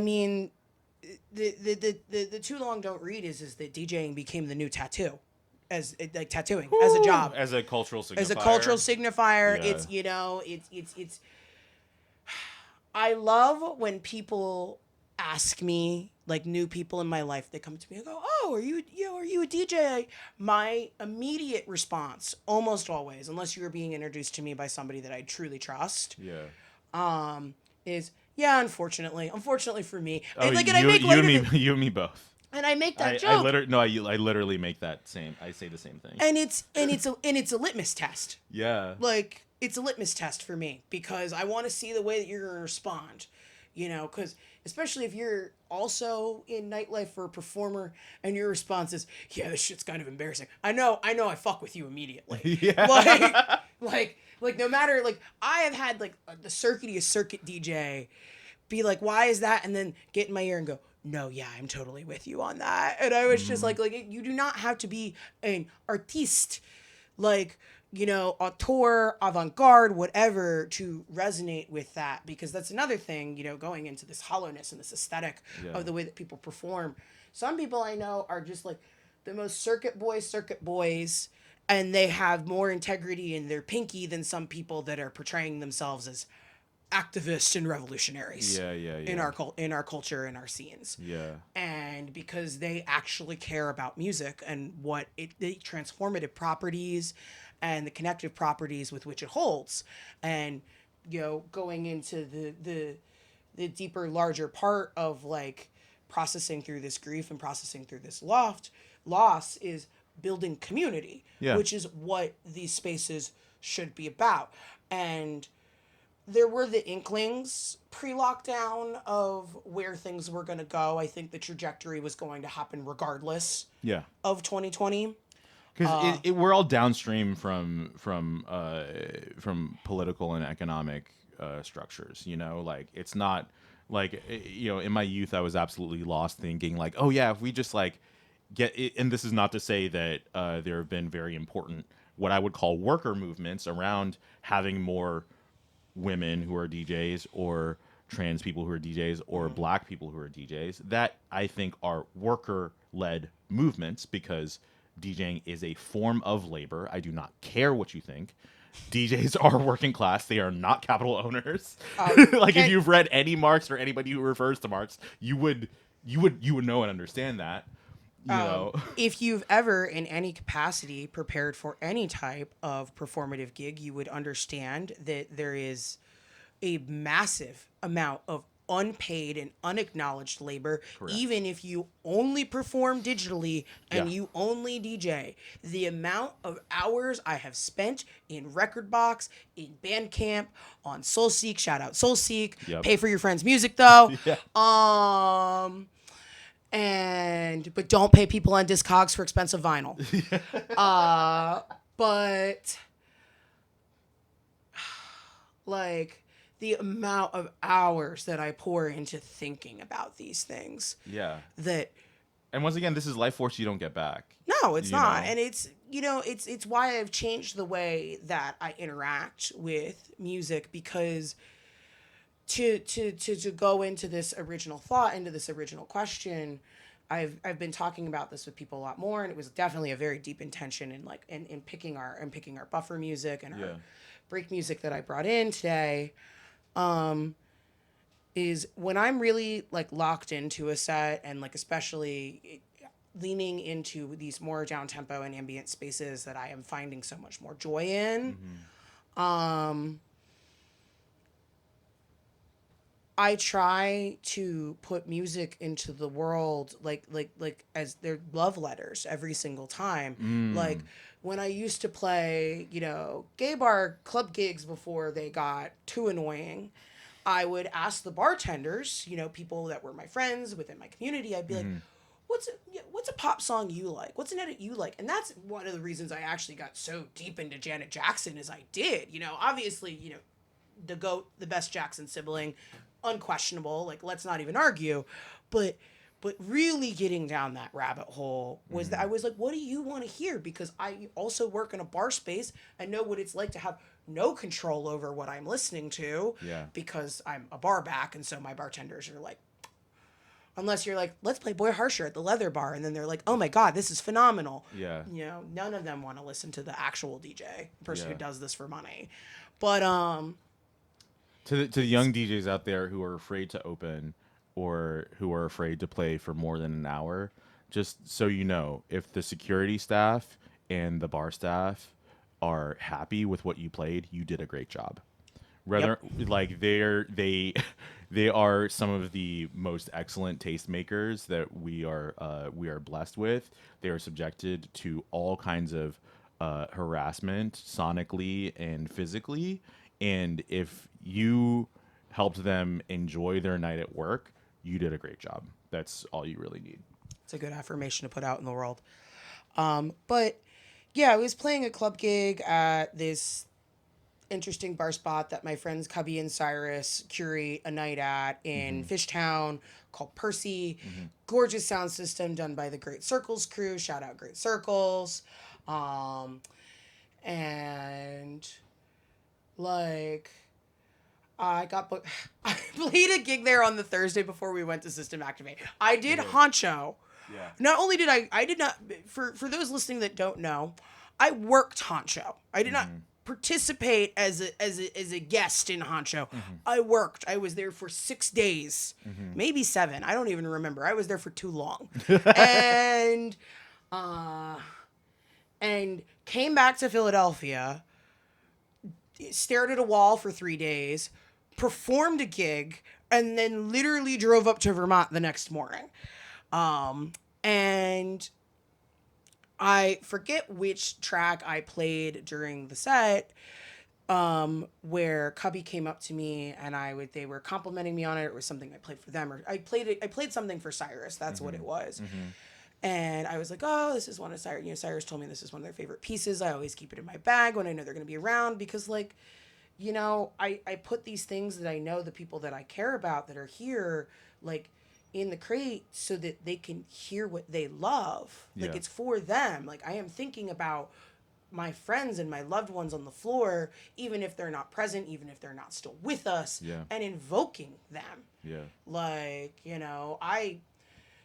mean, the too long don't read is that DJing became the new tattoo, as like tattooing as a job, As a cultural signifier. as a cultural signifier. Yeah. It's, you know, it's. I love when people ask me, like new people in my life, they come to me and go, "Oh, are you a DJ?" My immediate response, almost always, unless you were being introduced to me by somebody that I truly trust, Yeah. is yeah. Unfortunately for me, Oh, and, like, you, and I make you light and me, of it, you and me both. and I make that I joke, literally make that same. I say the same thing. and it's a litmus test. Yeah. Like, it's a litmus test for me because I want to see the way that you're gonna respond, you know, because especially if you're also in nightlife or a performer and your response is, "Yeah, this shit's kind of embarrassing." I know, I fuck with you immediately. Yeah. Like no matter, like, I have had like the circuitiest circuit DJ be like, "Why is that?" and then get in my ear and go, "No, yeah, I'm totally with you on that." And I was just like you do not have to be an artiste, like, you know, auteur, avant-garde, whatever, to resonate with that, because that's another thing, you know, going into this hollowness and this aesthetic of the way that people perform. Some people I know are just like the most circuit boys, and they have more integrity in their pinky than some people that are portraying themselves as activists and revolutionaries. Yeah. In our culture, in our scenes. Yeah. And because they actually care about music and what the transformative properties and the connective properties with which it holds, and, you know, going into the deeper, larger part of like processing through this grief and processing through this loss is building community, Yeah. which is what these spaces should be about. And there were the inklings pre-lockdown of where things were going to go. I think the trajectory was going to happen regardless Yeah. of 2020. Because we're all downstream from political and economic structures. You know, like it's not like you know. In my youth, I was absolutely lost, thinking like, oh yeah, if we just like get it, and this is not to say that there have been very important what I would call worker movements around having more women who are DJs or trans people who are DJs or black people who are DJs that I think are worker led movements because DJing is a form of labor. I do not care what you think. DJs are working class. They are not capital owners. Like if you've read any Marx or anybody who refers to Marx, you would know and understand that. You know. If you've ever in any capacity prepared for any type of performative gig, you would understand that there is a massive amount of unpaid and unacknowledged labor. Correct. Even if you only perform digitally and Yeah. you only DJ. The amount of hours I have spent in Recordbox, in Bandcamp, on Soulseek, shout out Soulseek, Yep. pay for your friend's music though. Yeah. But don't pay people on Discogs for expensive vinyl. But like the amount of hours that I pour into thinking about these things Yeah. that And once again, this is life force you don't get back. no, it's You not. know? And it's why I've changed the way that I interact with music because to go into this original thought, into this original question, I've been talking about this with people a lot more, and it was definitely a very deep intention in picking our buffer music and our break music that I brought in today. Is when I'm really like locked into a set and like especially leaning into these more down tempo and ambient spaces that I am finding so much more joy in. I try to put music into the world like as their love letters every single time. Like when I used to play, gay bar club gigs before they got too annoying, I would ask the bartenders, people that were my friends within my community, I'd be like, what's a pop song you like? What's an edit you like? And that's one of the reasons I actually got so deep into Janet Jackson as I did. Obviously, the GOAT, the best Jackson sibling, unquestionable, like let's not even argue. But really getting down that rabbit hole was that I was like, what do you want to hear? Because I also work in a bar space and know what it's like to have no control over what I'm listening to. Yeah. Because I'm a bar back, and so my bartenders are like, unless you're like, let's play Boy Harsher at the Leather Bar, and then they're like, oh my God, this is phenomenal. Yeah. None of them want to listen to the actual DJ, the person Yeah. who does this for money. But To the young DJs out there who are afraid to open or who are afraid to play for more than an hour, just so you know, if the security staff and the bar staff are happy with what you played, you did a great job. Like they are some of the most excellent tastemakers that we are blessed with. They are subjected to all kinds of harassment sonically and physically, and if you helped them enjoy their night at work, you did a great job. That's all you really need. it's a good affirmation to put out in the world. But yeah, I was playing a club gig at this interesting bar spot that my friends Cubby and Cyrus curate a night at in Fishtown called Percy. Gorgeous sound system done by the Great Circles crew. Shout out Great Circles. And like I got booked. I played a gig there on the Thursday before we went to System Activate. I did Honcho. Yeah. Not only did I did not, for those listening that don't know, I worked Honcho. I did not participate as a guest in Honcho. I worked. I was there for 6 days, maybe 7. I don't even remember. I was there for too long. And came back to Philadelphia, stared at a wall for 3 days, performed a gig, and then literally drove up to Vermont the next morning. And I forget which track I played during the set, where Cubby came up to me and they were complimenting me on it. It was something I played for them, or I played something for Cyrus. That's what it was. And I was like, oh, this is one of Cyrus. Cyrus told me this is one of their favorite pieces. I always keep it in my bag when I know they're going to be around because, like, I put these things that I know the people that I care about that are here, like, in the crate so that they can hear what they love. Like, it's for them. Like, I am thinking about my friends and my loved ones on the floor, even if they're not present, even if they're not still with us, and invoking them. Like,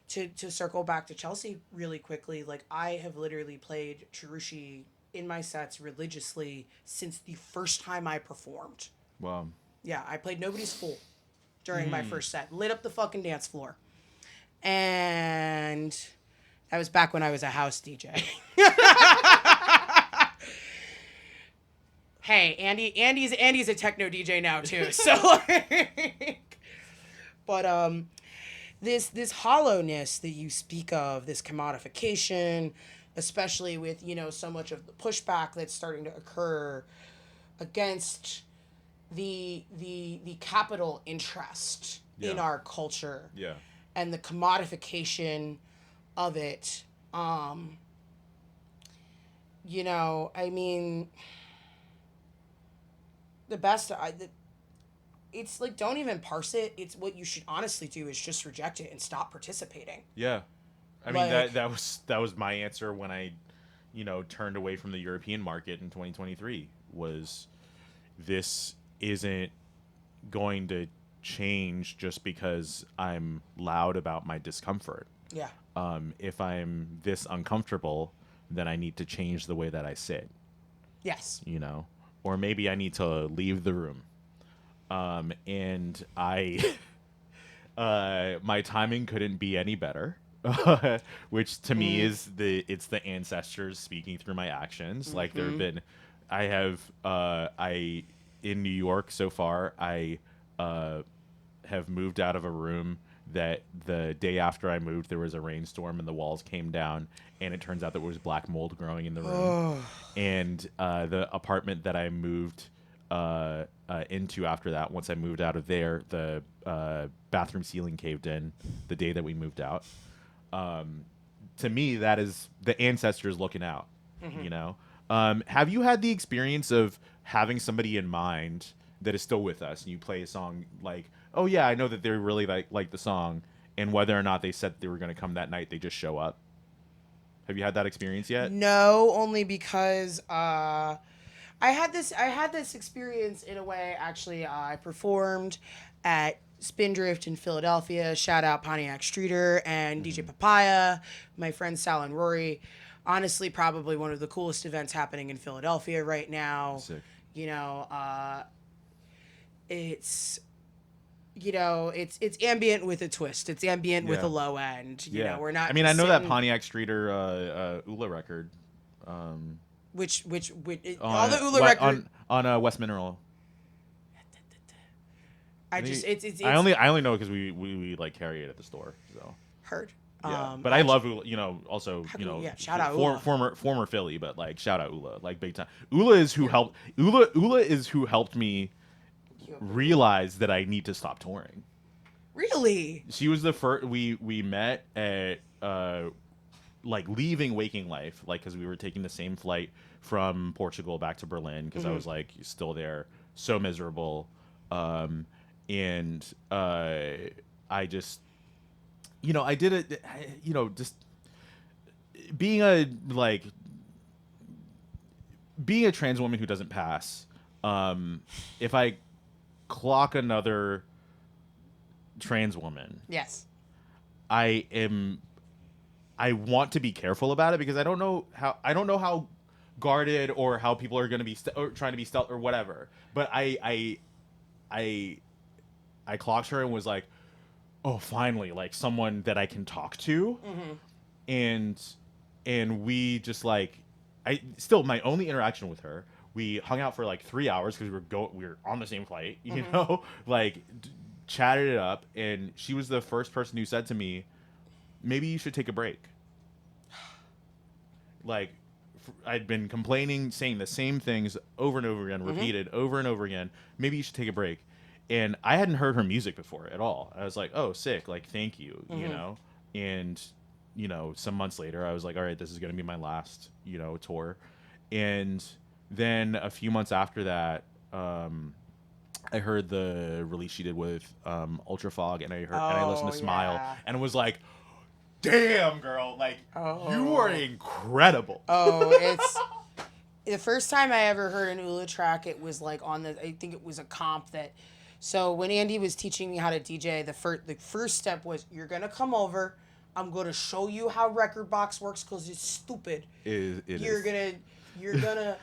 to circle back to Chelsea really quickly, like, I have literally played Cherushi in my sets religiously since the first time I performed. Wow. Yeah, I played Nobody's Fool during my first set. Lit up the fucking dance floor. And that was back when I was a house DJ. Hey, Andy's a techno DJ now too. So like, but this hollowness that you speak of, this commodification, especially with, so much of the pushback that's starting to occur against the capital interest in our culture. And the commodification of it. I mean, it's like, don't even parse it. It's what you should honestly do is just reject it and stop participating. Yeah. I mean, that was my answer when I, turned away from the European market in 2023 was this isn't going to change just because I'm loud about my discomfort. Yeah. If I'm this uncomfortable, then I need to change the way that I sit. Yes. Or maybe I need to leave the room. And I, my timing couldn't be any better, which to me is it's the ancestors speaking through my actions. Like there have been, in New York so far, I have moved out of a room that the day after I moved, there was a rainstorm and the walls came down, and it turns out that there was black mold growing in the room. And the apartment that I moved into after that, once I moved out of there, the bathroom ceiling caved in the day that we moved out. To me, that is the ancestors looking out. Have you had the experience of having somebody in mind that is still with us, and you play a song like, oh yeah, I know that they really like the song, and whether or not they said they were going to come that night, they just show up? Have you had that experience yet? No, only because I had this experience in a way. Actually, I performed at Spindrift in Philadelphia. Shout out Pontiac Streeter and DJ Papaya, my friends Sal and Rory. Honestly, probably one of the coolest events happening in Philadelphia right now. Sick. It's it's ambient with a twist. It's ambient with a low end. We're not. I mean, I know that Pontiac Streeter Ula record. Which all the Ula record on West Mineral. I only know because we like carry it at the store. So heard. Yeah, but I love Ula, also shout out Ula. former Philly, but like shout out Ula, like big time. Ula is who helped me realize that I need to stop touring. Really? She was the first. We met at like leaving Waking Life, like because we were taking the same flight from Portugal back to Berlin because I was like still there, so miserable, and I just. I did it, just being a trans woman who doesn't pass. If I clock another trans woman, yes, I want to be careful about it because I don't know how guarded or how people are going to be trying to be stealth or whatever. But I clocked her and was like, oh, finally, like someone that I can talk to. And we just like, my only interaction with her, we hung out for like 3 hours because we were on the same flight, like chatted it up. And she was the first person who said to me, maybe you should take a break. Like I'd been complaining, saying the same things over and over again, repeated over and over again. Maybe you should take a break. And I hadn't heard her music before at all. I was like, oh, sick. Like, thank you, you know? And, you know, some months later, I was like, all right, this is going to be my last, you know, tour. And then a few months after that, I heard the release she did with Ultra Fog, and I listened to Smile, and it was like, damn, girl, like, you are incredible. It's the first time I ever heard an Ula track. It was like I think it was a comp that. So when Andy was teaching me how to DJ, the first step was, you're gonna come over. I'm gonna show you how Record Box works because it's stupid. You're gonna.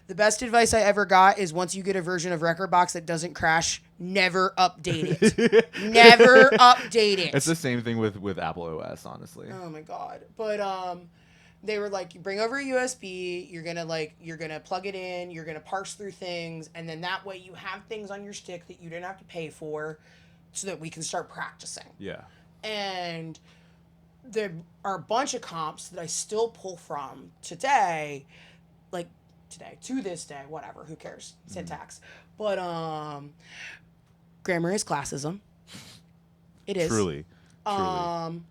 The best advice I ever got is, once you get a version of Record Box that doesn't crash, never update it. Never update it. It's the same thing with Apple OS, honestly. Oh my god. But they were like, you bring over a USB, you're gonna plug it in, you're gonna parse through things, and then that way you have things on your stick that you didn't have to pay for, so that we can start practicing. Yeah. And there are a bunch of comps that I still pull from today, to this day, whatever, who cares, syntax. But grammar is classism. It is. Truly. But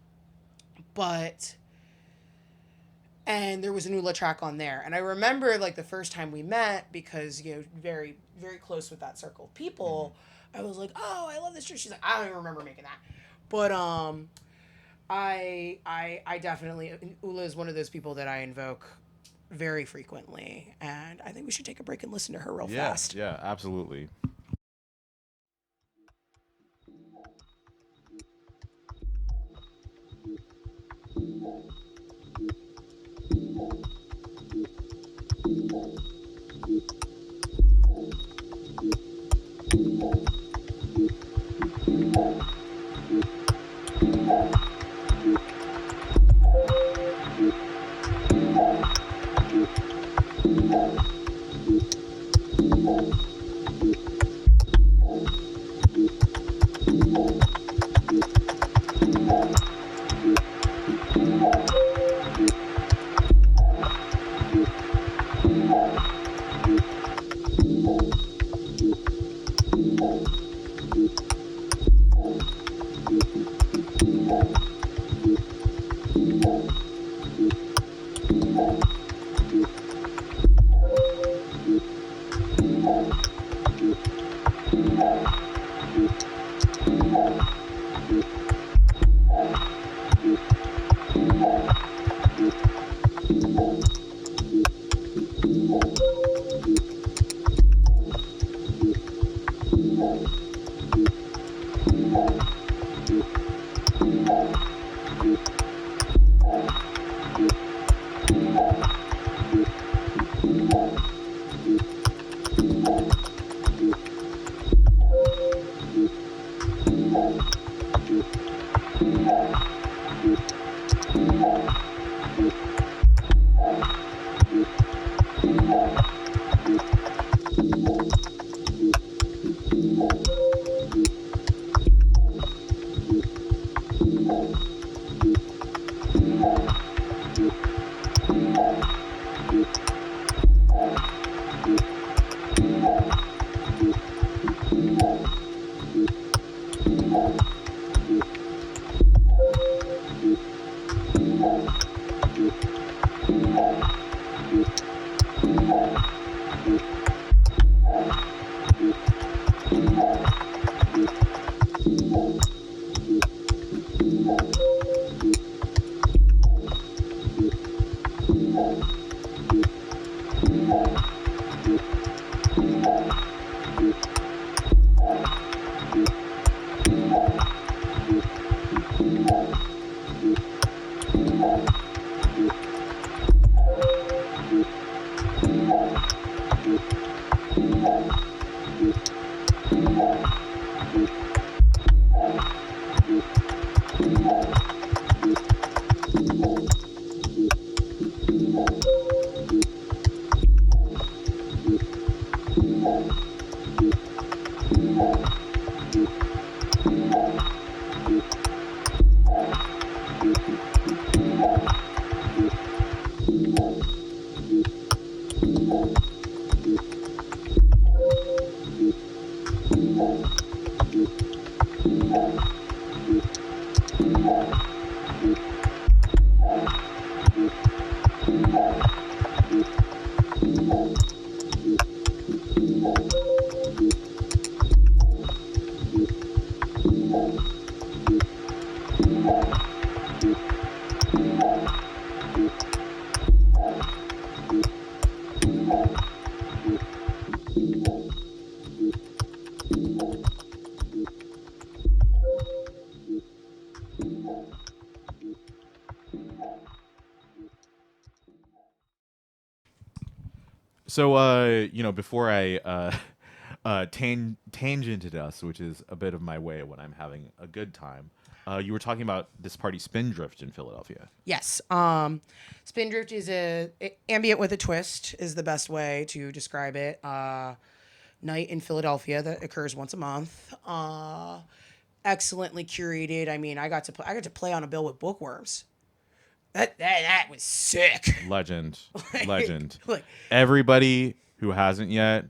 and there was a Nula track on there, and I remember like the first time we met, because, you know, very, very close with that circle of people. I was like, oh, I love this shirt. She's like, I don't even remember making that. But I definitely, Ula is one of those people that I invoke very frequently, and I think we should take a break and listen to her real fast. Yeah, absolutely. So, before I tangented us, which is a bit of my way when I'm having a good time, you were talking about this party Spindrift in Philadelphia. Yes. Spindrift is ambient with a twist is the best way to describe it. Night in Philadelphia that occurs once a month. Excellently curated. I mean, I got to play on a bill with Bookworms. That was sick. Legend. Like- Legend. like- Everybody who hasn't yet,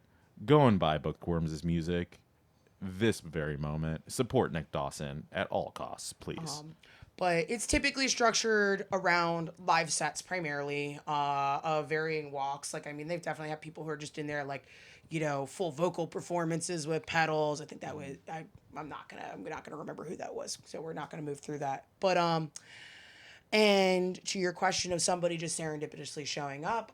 go and buy Bookworms' music this very moment. Support Nick Dawson at all costs, please. But it's typically structured around live sets primarily, of varying walks. Like, I mean, they've definitely had people who are just in there, like, full vocal performances with pedals. I think that was I'm not gonna remember who that was, so we're not gonna move through that. But and to your question of somebody just serendipitously showing up,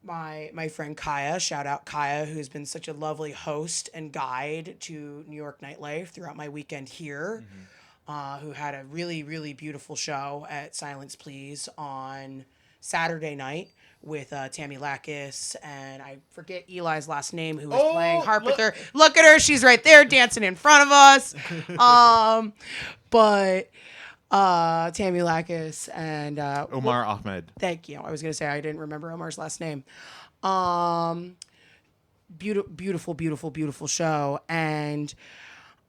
my friend Kaya, shout out Kaya, who's been such a lovely host and guide to New York nightlife throughout my weekend here. Who had a really, really beautiful show at Silence Please on Saturday night with Tammy Lakis, and I forget Eli's last name, who was playing harp with her. Look at her, she's right there dancing in front of us. But Tammy Lakis and Omar Ahmed. thank you. I was gonna say I didn't remember Omar's last name. Beautiful, beautiful, beautiful show, and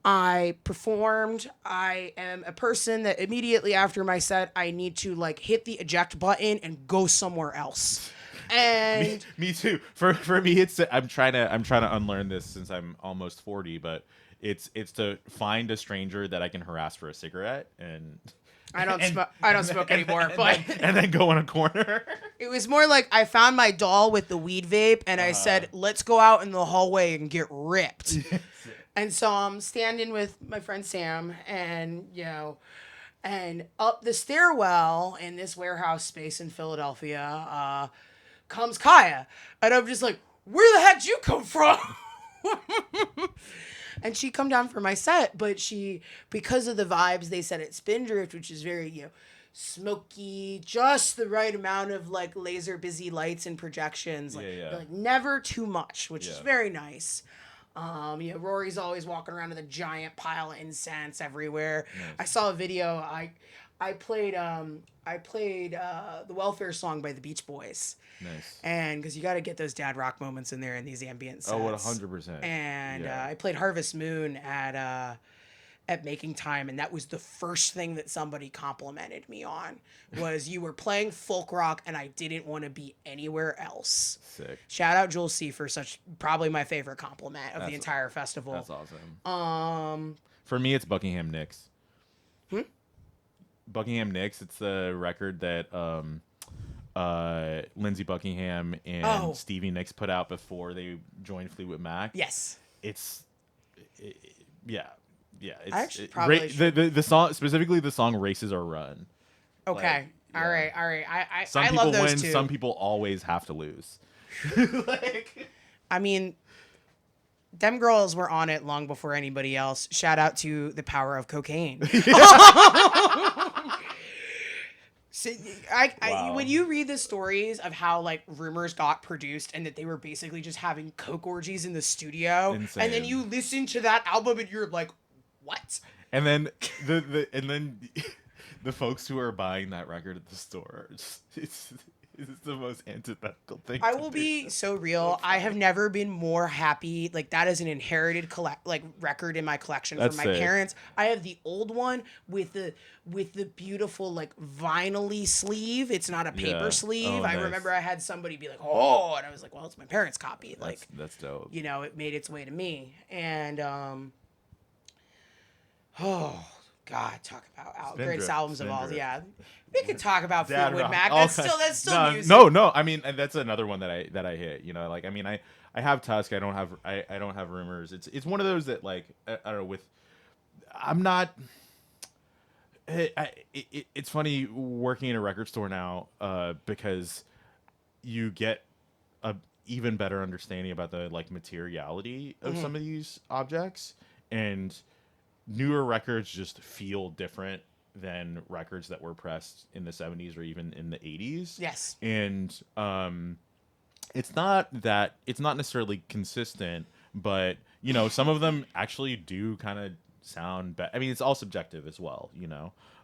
I performed. I am a person that immediately after my set, I need to like hit the eject button and go somewhere else. And Me too. For me, it's I'm trying to unlearn this since I'm almost 40, but it's to find a stranger that I can harass for a cigarette and. I don't smoke anymore. But and then go in a corner. it was more like I found my doll with the weed vape, and I said, "Let's go out in the hallway and get ripped." And so I'm standing with my friend Sam, and and up the stairwell in this warehouse space in Philadelphia comes Kaya, and I'm just like, "Where the heck did you come from?" And she come down for my set, but because of the vibes they set at Spindrift, which is very smoky, just the right amount of like laser busy lights and projections, like never too much, which is very nice. Rory's always walking around with a giant pile of incense everywhere. Nice. I saw a video. I played the Welfare Song by the Beach Boys. Nice. And because you got to get those dad rock moments in there in these ambient sets. Oh, 100%. And I played Harvest Moon at Making Time, and that was the first thing that somebody complimented me on was you were playing folk rock, and I didn't want to be anywhere else. Sick. Shout out Joel C for probably my favorite compliment of the entire festival. That's awesome. For me, it's Buckingham Nicks. Buckingham Nicks. It's the record that Lindsey Buckingham and Stevie Nicks put out before they joined Fleetwood Mac. Yes. Yeah. I actually probably the song, specifically the song "Races Are Run." Okay. Like, all right. Some I people love those win. two. Some people always have to lose. I mean, them girls were on it long before anybody else. Shout out to the power of cocaine. So when you read the stories of how like Rumors got produced and that they were basically just having coke orgies in the studio, Insane. and then you listen to that album and you're like, what? And then the folks who are buying that record at the store, it's the most antithetical thing. I will be so real. I have never been more happy. Like that is an inherited record in my collection from my parents. I have the old one with the beautiful like vinyl-y sleeve. It's not a paper sleeve. Oh, I nice. remember I had somebody be like, "Oh," and I was like, "Well, it's my parents' copy." Like that's dope. It made its way to me, and oh God, talk about greatest albums of all. Yeah, we could talk about Fleetwood Mac. That's still music. No. I mean, that's another one that I hit. Like I mean, I have Tusk. I don't have Rumors. It's one of those that like I don't know. I'm not. It's funny working in a record store now because you get a even better understanding about the like materiality of some of these objects, and newer records just feel different than records that were pressed in the 70s or even in the 80s. Yes. And it's not necessarily consistent, but some of them actually do kind of sound better. I mean, it's all subjective as well.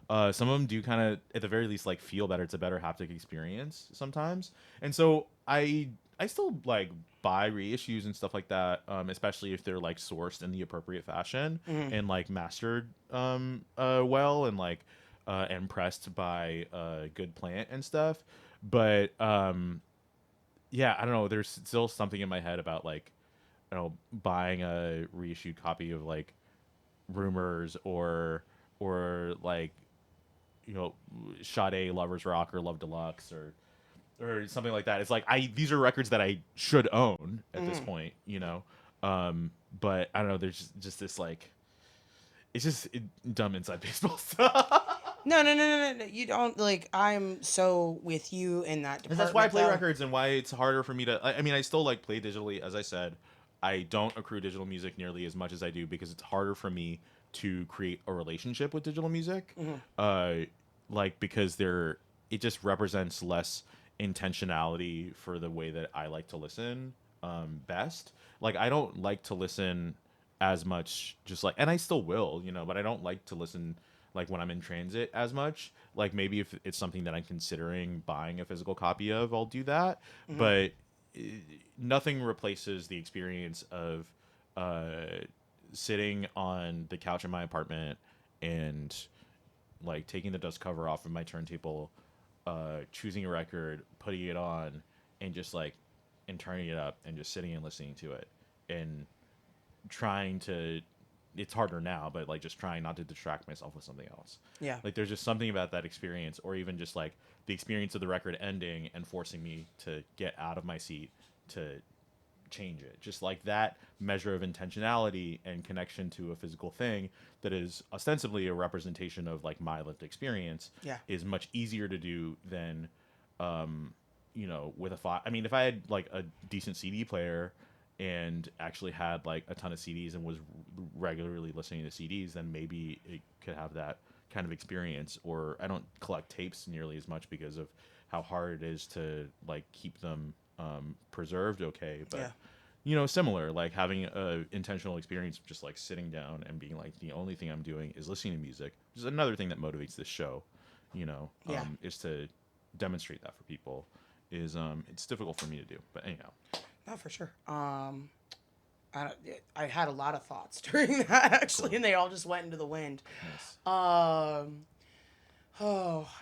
Some of them do kind of, at the very least, like feel better. It's a better haptic experience sometimes, and so I still like buy reissues and stuff like that, especially if they're like sourced in the appropriate fashion and like mastered well, and like and pressed by a good plant and stuff. But yeah, I don't know. There's still something in my head about like, buying a reissued copy of like Rumors or like, Sade, Lovers Rock, or Love Deluxe, or something like that. It's like these are records that I should own at this point, but I don't know. There's just this like, it's just dumb inside baseball stuff. No. You don't like. I'm so with you in that department. That's why I play though. records, and why it's harder for me to. I mean, I still like play digitally, as I said. I don't accrue digital music nearly as much as I do because it's harder for me to create a relationship with digital music. Like because it just represents less intentionality for the way that I like to listen best. Like I don't like to listen as much, just like, and I still will, but I don't like to listen like when I'm in transit as much. Like maybe if it's something that I'm considering buying a physical copy of, I'll do that. But nothing replaces the experience of sitting on the couch in my apartment and like taking the dust cover off of my turntable, choosing a record, putting it on, and just like and turning it up and just sitting and listening to it and trying to. It's harder now, but like just trying not to distract myself with something else. Yeah. Like there's just something about that experience, or even just like the experience of the record ending and forcing me to get out of my seat to change it. Just like that measure of intentionality and connection to a physical thing that is ostensibly a representation of like my lived experience Yeah. is much easier to do than with a file. I mean, if I had like a decent CD player and actually had like a ton of CDs and was regularly listening to CDs, then maybe it could have that kind of experience. Or I don't collect tapes nearly as much because of how hard it is to like keep them preserved okay. But similar, like having a intentional experience of just like sitting down and being like, the only thing I'm doing is listening to music, which is another thing that motivates this show, is to demonstrate that for people. It's difficult for me to do, but anyhow. Not for sure. I had a lot of thoughts during that actually, and they all just went into the wind. Nice.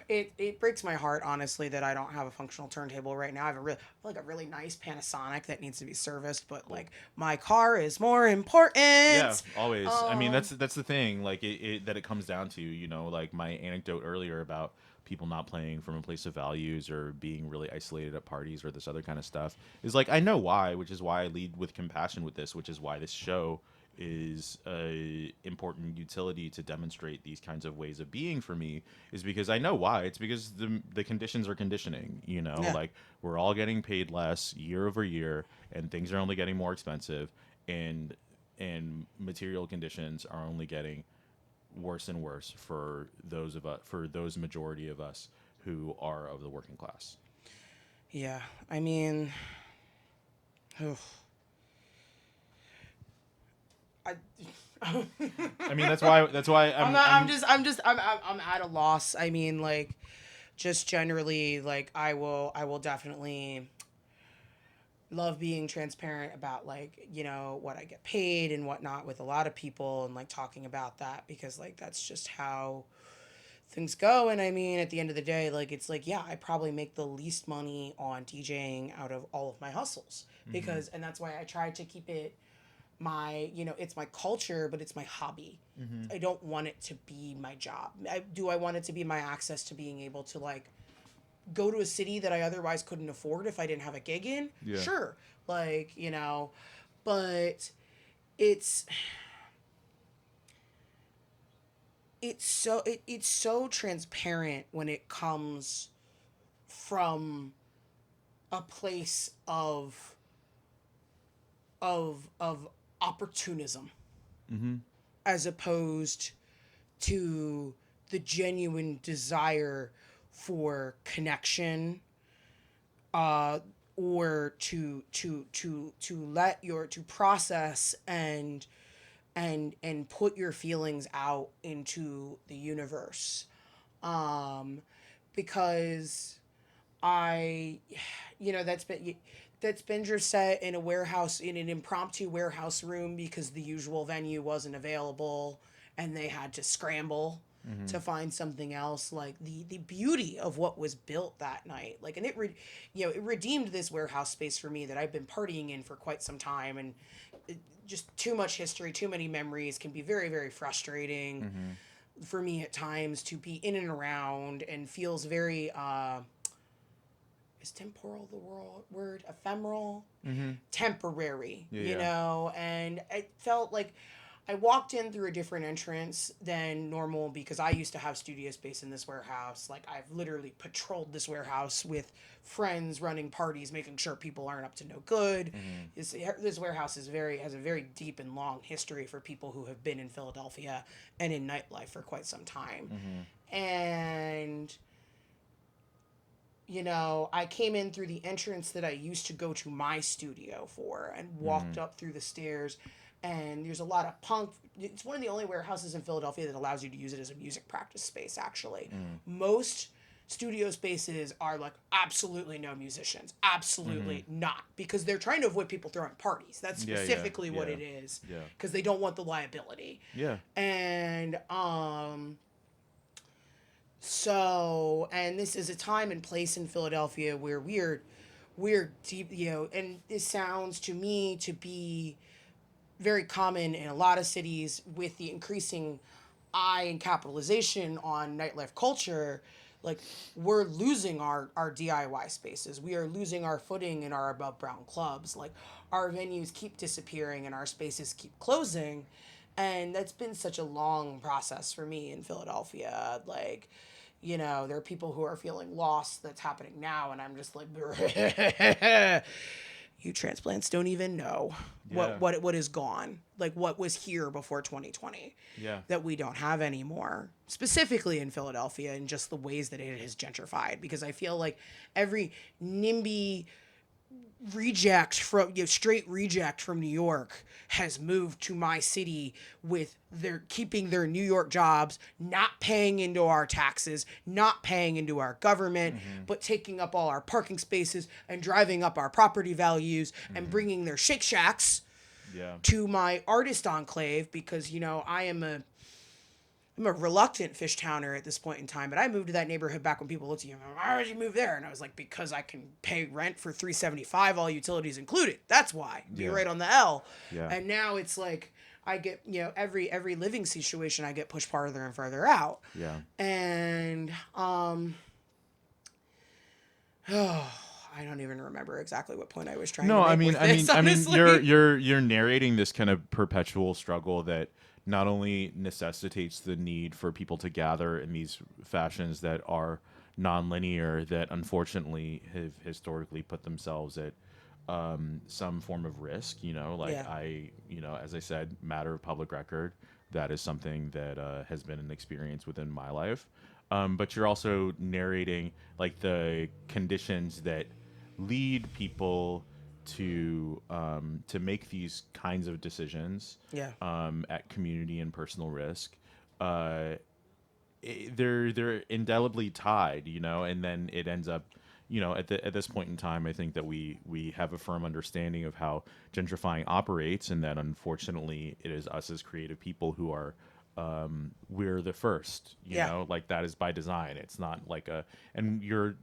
It breaks my heart honestly that I don't have a functional turntable right now. I have a really nice Panasonic that needs to be serviced, but like my car is more important. Yeah, always. I mean, that's the thing. Like that it comes down to, like my anecdote earlier about people not playing from a place of values or being really isolated at parties or this other kind of stuff is like, I know why, which is why I lead with compassion with this, which is why this show is a important utility to demonstrate these kinds of ways of being for me, is because I know why. It's because the conditions are conditioning, like we're all getting paid less year over year and things are only getting more expensive, and material conditions are only getting worse and worse for those majority of us who are of the working class. Yeah, I mean, I mean, that's why I'm at a loss. I mean, like, just generally, like, I will definitely love being transparent about like, what I get paid and whatnot with a lot of people, and like talking about that, because like that's just how things go. And I mean, at the end of the day, like, it's like, yeah, I probably make the least money on DJing out of all of my hustles, because and that's why I try to keep it it's my culture, but it's my hobby. I don't want it to be my job. I want it to be my access to being able to like go to a city that I otherwise couldn't afford if I didn't have a gig in. Yeah. Sure. Like, but it's so transparent when it comes from a place of opportunism, as opposed to the genuine desire for connection, or to process and put your feelings out into the universe. Because I, that's been just set in a warehouse, in an impromptu warehouse room, because the usual venue wasn't available and they had to scramble to find something else. Like the beauty of what was built that night, like, and it redeemed this warehouse space for me that I've been partying in for quite some time. And just too much history, too many memories can be very, very frustrating for me at times to be in and around, and feels very is temporal the word, ephemeral, temporary, and it felt like I walked in through a different entrance than normal, because I used to have studio space in this warehouse. Like, I've literally patrolled this warehouse with friends, running parties, making sure people aren't up to no good. This warehouse has a very deep and long history for people who have been in Philadelphia and in nightlife for quite some time. And I came in through the entrance that I used to go to my studio for, and walked up through the stairs. And there's a lot of punk. It's one of the only warehouses in Philadelphia that allows you to use it as a music practice space, actually. Most studio spaces are like, absolutely no musicians. Absolutely not. Because they're trying to avoid people throwing parties. That's specifically what it is. Yeah. Because they don't want the liability. Yeah. And, and this is a time and place in Philadelphia where we're deep, and this sounds to me to be very common in a lot of cities, with the increasing eye and capitalization on nightlife culture. Like, we're losing our DIY spaces. We are losing our footing in our above ground clubs. Like, our venues keep disappearing and our spaces keep closing. And that's been such a long process for me in Philadelphia. Like, there are people who are feeling lost that's happening now. And I'm just like, you transplants don't even know what is gone, like what was here before 2020 that we don't have anymore, specifically in Philadelphia, and just the ways that it has gentrified. Because I feel like every NIMBY reject from straight reject from New York has moved to my city, with their keeping their New York jobs, not paying into our taxes, not paying into our government, but taking up all our parking spaces and driving up our property values, and bringing their Shake Shacks to my artist enclave. Because I'm a reluctant fish towner at this point in time, but I moved to that neighborhood back when people looked at you and went, why did you move there? And I was like, because I can pay rent for $375, all utilities included. That's why. Be right on the L. Yeah. And now it's like, I get, every living situation, I get pushed farther and farther out. Yeah. And, I don't even remember exactly what point I was trying to make with this, honestly. You're narrating this kind of perpetual struggle that not only necessitates the need for people to gather in these fashions that are nonlinear, that unfortunately have historically put themselves at some form of risk. As I said, matter of public record, that is something that has been an experience within my life. But you're also narrating like the conditions that lead people to make these kinds of decisions at community and personal risk. They're indelibly tied, and then it ends up, at this point in time, I think that we have a firm understanding of how gentrifying operates, and that unfortunately it is us as creative people who are we're the first, like that is by design. It's not like and you're,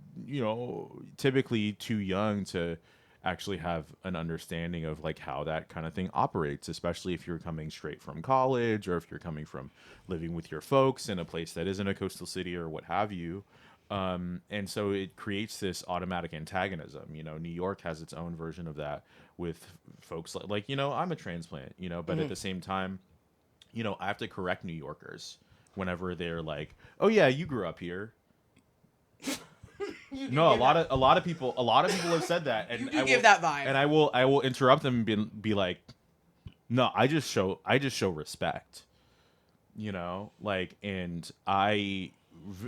typically too young to actually have an understanding of like how that kind of thing operates, especially if you're coming straight from college, or if you're coming from living with your folks in a place that isn't a coastal city or what have you. And so it creates this automatic antagonism. New York has its own version of that with folks like I'm a transplant, but at the same time, I have to correct New Yorkers whenever they're like, "Oh yeah, you grew up here." No, a lot of people have said that, and you do give that vibe. And I will interrupt them and be like, "No, I just show respect." And I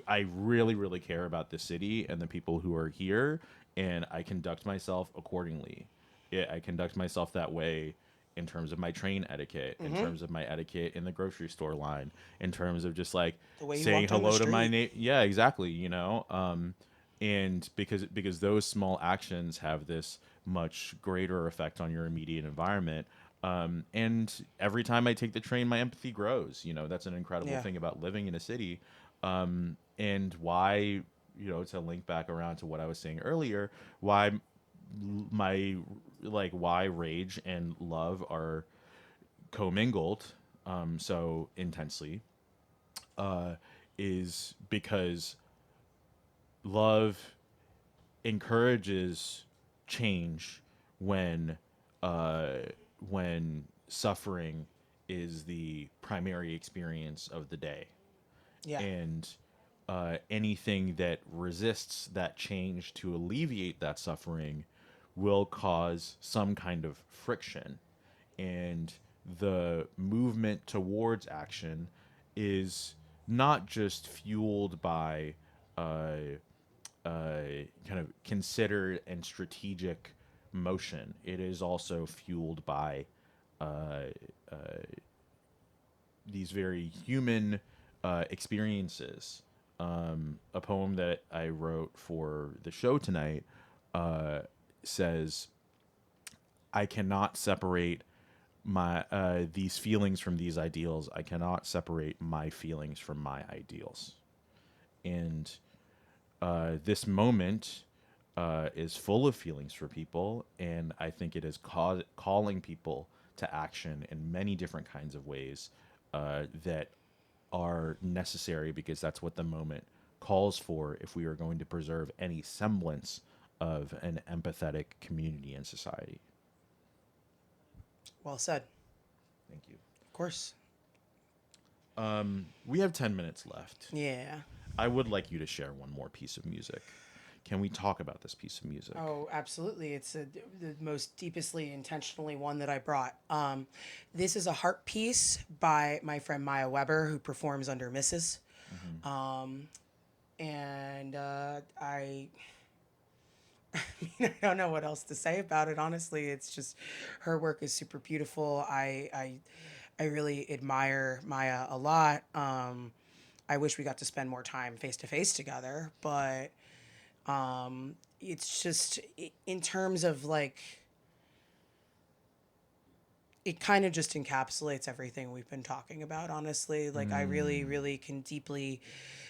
I really, really care about the city and the people who are here, and I conduct myself accordingly. I conduct myself that way in terms of my train etiquette, in terms of my etiquette in the grocery store line, in terms of just like The way you saying walk down the hello to my street. neighbor. Yeah, exactly. And because those small actions have this much greater effect on your immediate environment. And every time I take the train, my empathy grows. That's an incredible Yeah. thing about living in a city. And why, to link back around to what I was saying earlier, why my why rage and love are commingled so intensely is because love encourages change when uh, when suffering is the primary experience of the day, Yeah. and anything that resists that change to alleviate that suffering will cause some kind of friction. And the movement towards action is not just fueled by kind of considered and strategic motion, it is also fueled by these very human experiences. A poem that I wrote for the show tonight says, "I cannot separate my these feelings from these ideals. I cannot separate my feelings from my ideals." And this moment is full of feelings for people, and I think it is calling people to action in many different kinds of ways that are necessary, because that's what the moment calls for if we are going to preserve any semblance of an empathetic community and society. Well said. Thank you. Of course. We have 10 minutes left. Yeah. I would like you to share one more piece of music. Can we talk about this piece of music? Oh, absolutely. It's the most deepestly intentionally one that I brought. This is a harp piece by my friend Maya Weber, who performs under Mrs. And I I don't know what else to say about it. Honestly, it's just her work is super beautiful. I really admire Maya a lot. I wish we got to spend more time face to face together, but it's just in terms of like it kind of just encapsulates everything we've been talking about, honestly. Like I really really can deeply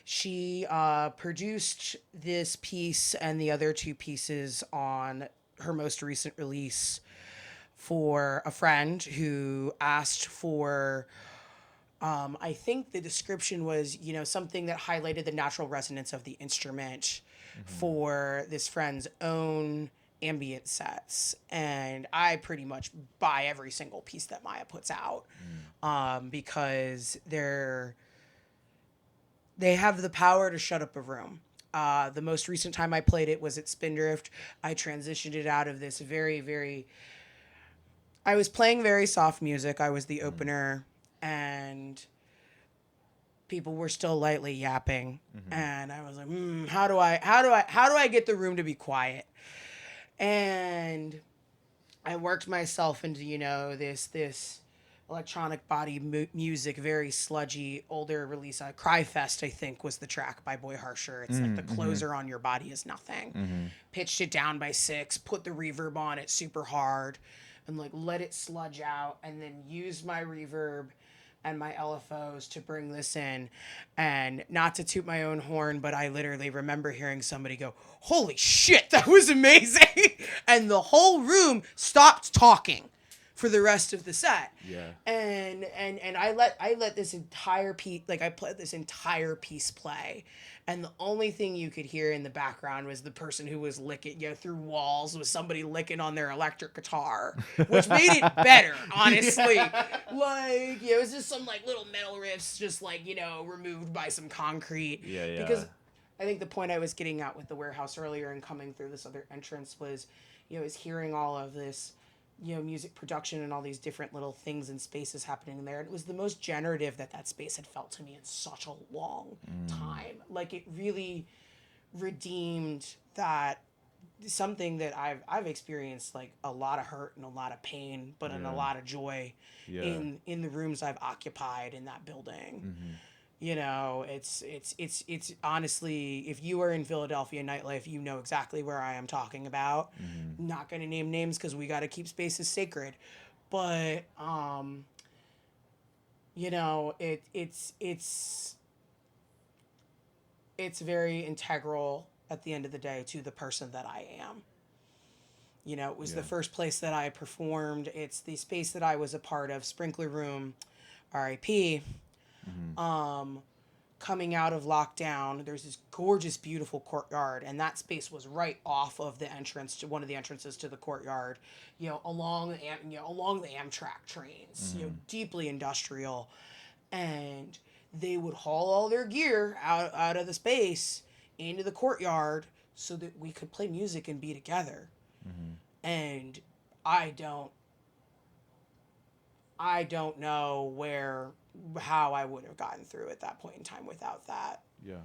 she produced this piece and the other two pieces on her most recent release for a friend who asked for I think the description was, something that highlighted the natural resonance of the instrument for this friend's own ambient sets. And I pretty much buy every single piece that Maya puts out because they have the power to shut up a room. The most recent time I played it was at Spindrift. I transitioned it out of this very, very. I was playing very soft music. I was the opener, and people were still lightly yapping, and I was like, how do I get the room to be quiet? And I worked myself into this electronic body music, very sludgy, older release. Cry Fest, I think, was the track by Boy Harsher. It's like the closer on Your Body Is Nothing. Pitched it down by 6, put the reverb on it super hard, and like let it sludge out, and then used my reverb and my LFOs to bring this in. And not to toot my own horn, but I literally remember hearing somebody go, "Holy shit, that was amazing." And the whole room stopped talking for the rest of the set. Yeah. And I let this entire piece, like I played this entire piece play, and the only thing you could hear in the background was the person who was licking, through walls, was somebody licking on their electric guitar, which made it better, honestly. Like, it was just some like little metal riffs, just like, removed by some concrete. Yeah. Because I think the point I was getting at with the warehouse earlier and coming through this other entrance was, is hearing all of this music production and all these different little things and spaces happening in there. And it was the most generative that space had felt to me in such a long time. Like it really redeemed that something that I've experienced, like a lot of hurt and a lot of pain, but in a lot of joy Yeah. in the rooms I've occupied in that building. It's honestly, if you are in Philadelphia nightlife, you know exactly where I am talking about. Not going to name names because we got to keep spaces sacred, but it's very integral at the end of the day to the person that I am. It was the first place that I performed. It's the space that I was a part of, Sprinkler Room, RIP. Coming out of lockdown, there's this gorgeous, beautiful courtyard, and that space was right off of the entrance to one of the entrances to the courtyard. Along the Amtrak trains. Deeply industrial, and they would haul all their gear out of the space into the courtyard so that we could play music and be together. And I don't know how I would have gotten through at that point in time without that. Yeah.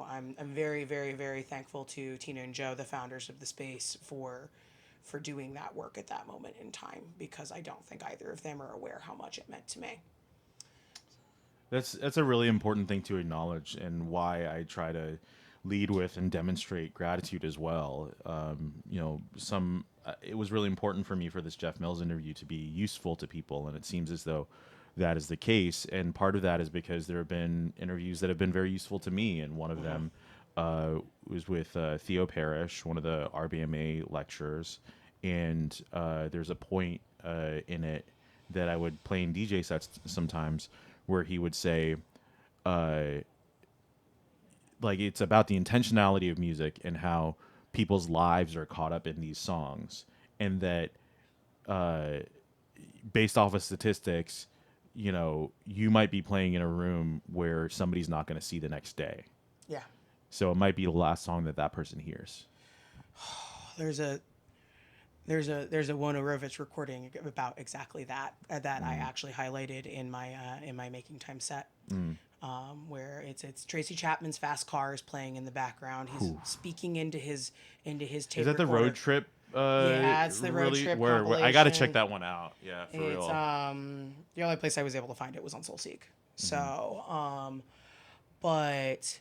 I'm very, very, very thankful to Tina and Joe, the founders of the space, for doing that work at that moment in time, because I don't think either of them are aware how much it meant to me. That's a really important thing to acknowledge, and why I try to lead with and demonstrate gratitude as well. It was really important for me for this Jeff Mills interview to be useful to people, and it seems as though that is the case. And part of that is because there have been interviews that have been very useful to me, and one of them was with Theo Parrish, one of the RBMA lecturers, and there's a point in it that I would play in DJ sets sometimes where he would say, like, it's about the intentionality of music and how people's lives are caught up in these songs, and that based off of statistics, you might be playing in a room where somebody's not going to see the next day. Yeah. So it might be the last song that person hears. There's a Wonorovich recording about exactly that I actually highlighted in my Making Time set, where it's Tracy Chapman's Fast Cars playing in the background. He's speaking into his tape. Is that the recorder. road trip? Yeah, it's the road trip where I got to compilation. check that one out. Yeah, for It's real. the only place I was able to find it was on SoulSeek. So but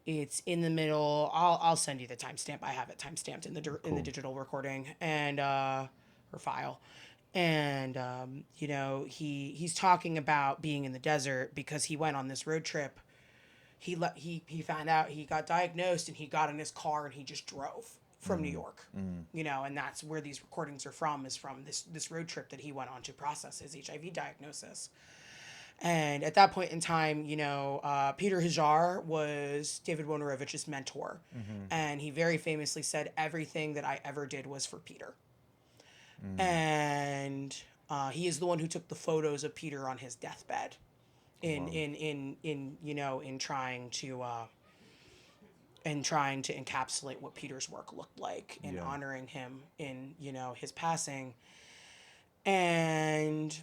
it's in the middle. I'll send you the timestamp. I have it timestamped in the digital recording and or file. And he's talking about being in the desert because he went on this road trip. He found out he got diagnosed, and he got in his car and he just drove from New York. And that's where these recordings are from, is from this road trip that he went on to process his HIV diagnosis. And at that point in time, Peter Hajar was David Wojnarowicz's mentor. And he very famously said, everything that I ever did was for Peter. And he is the one who took the photos of Peter on his deathbed in trying to encapsulate what Peter's work looked like, and honoring him in, his passing. And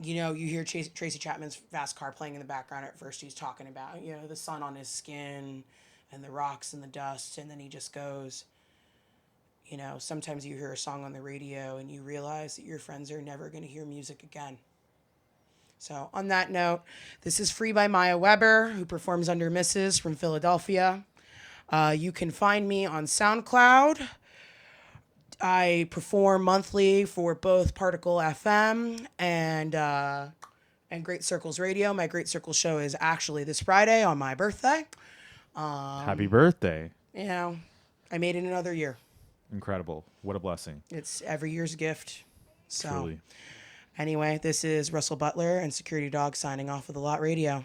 you hear Tracy Chapman's Fast Car playing in the background. At first he's talking about, the sun on his skin and the rocks and the dust. And then he just goes, sometimes you hear a song on the radio and you realize that your friends are never going to hear music again. So on that note, this is Free by Maya Weber, who performs under Mrs. from Philadelphia. You can find me on SoundCloud. I perform monthly for both Particle FM and Great Circles Radio. My Great Circles show is actually this Friday on my birthday. Happy birthday. I made it another year. Incredible. What a blessing. It's every year's gift. So Truly. Anyway, this is Russell Butler and Security Dog signing off of the Lot Radio.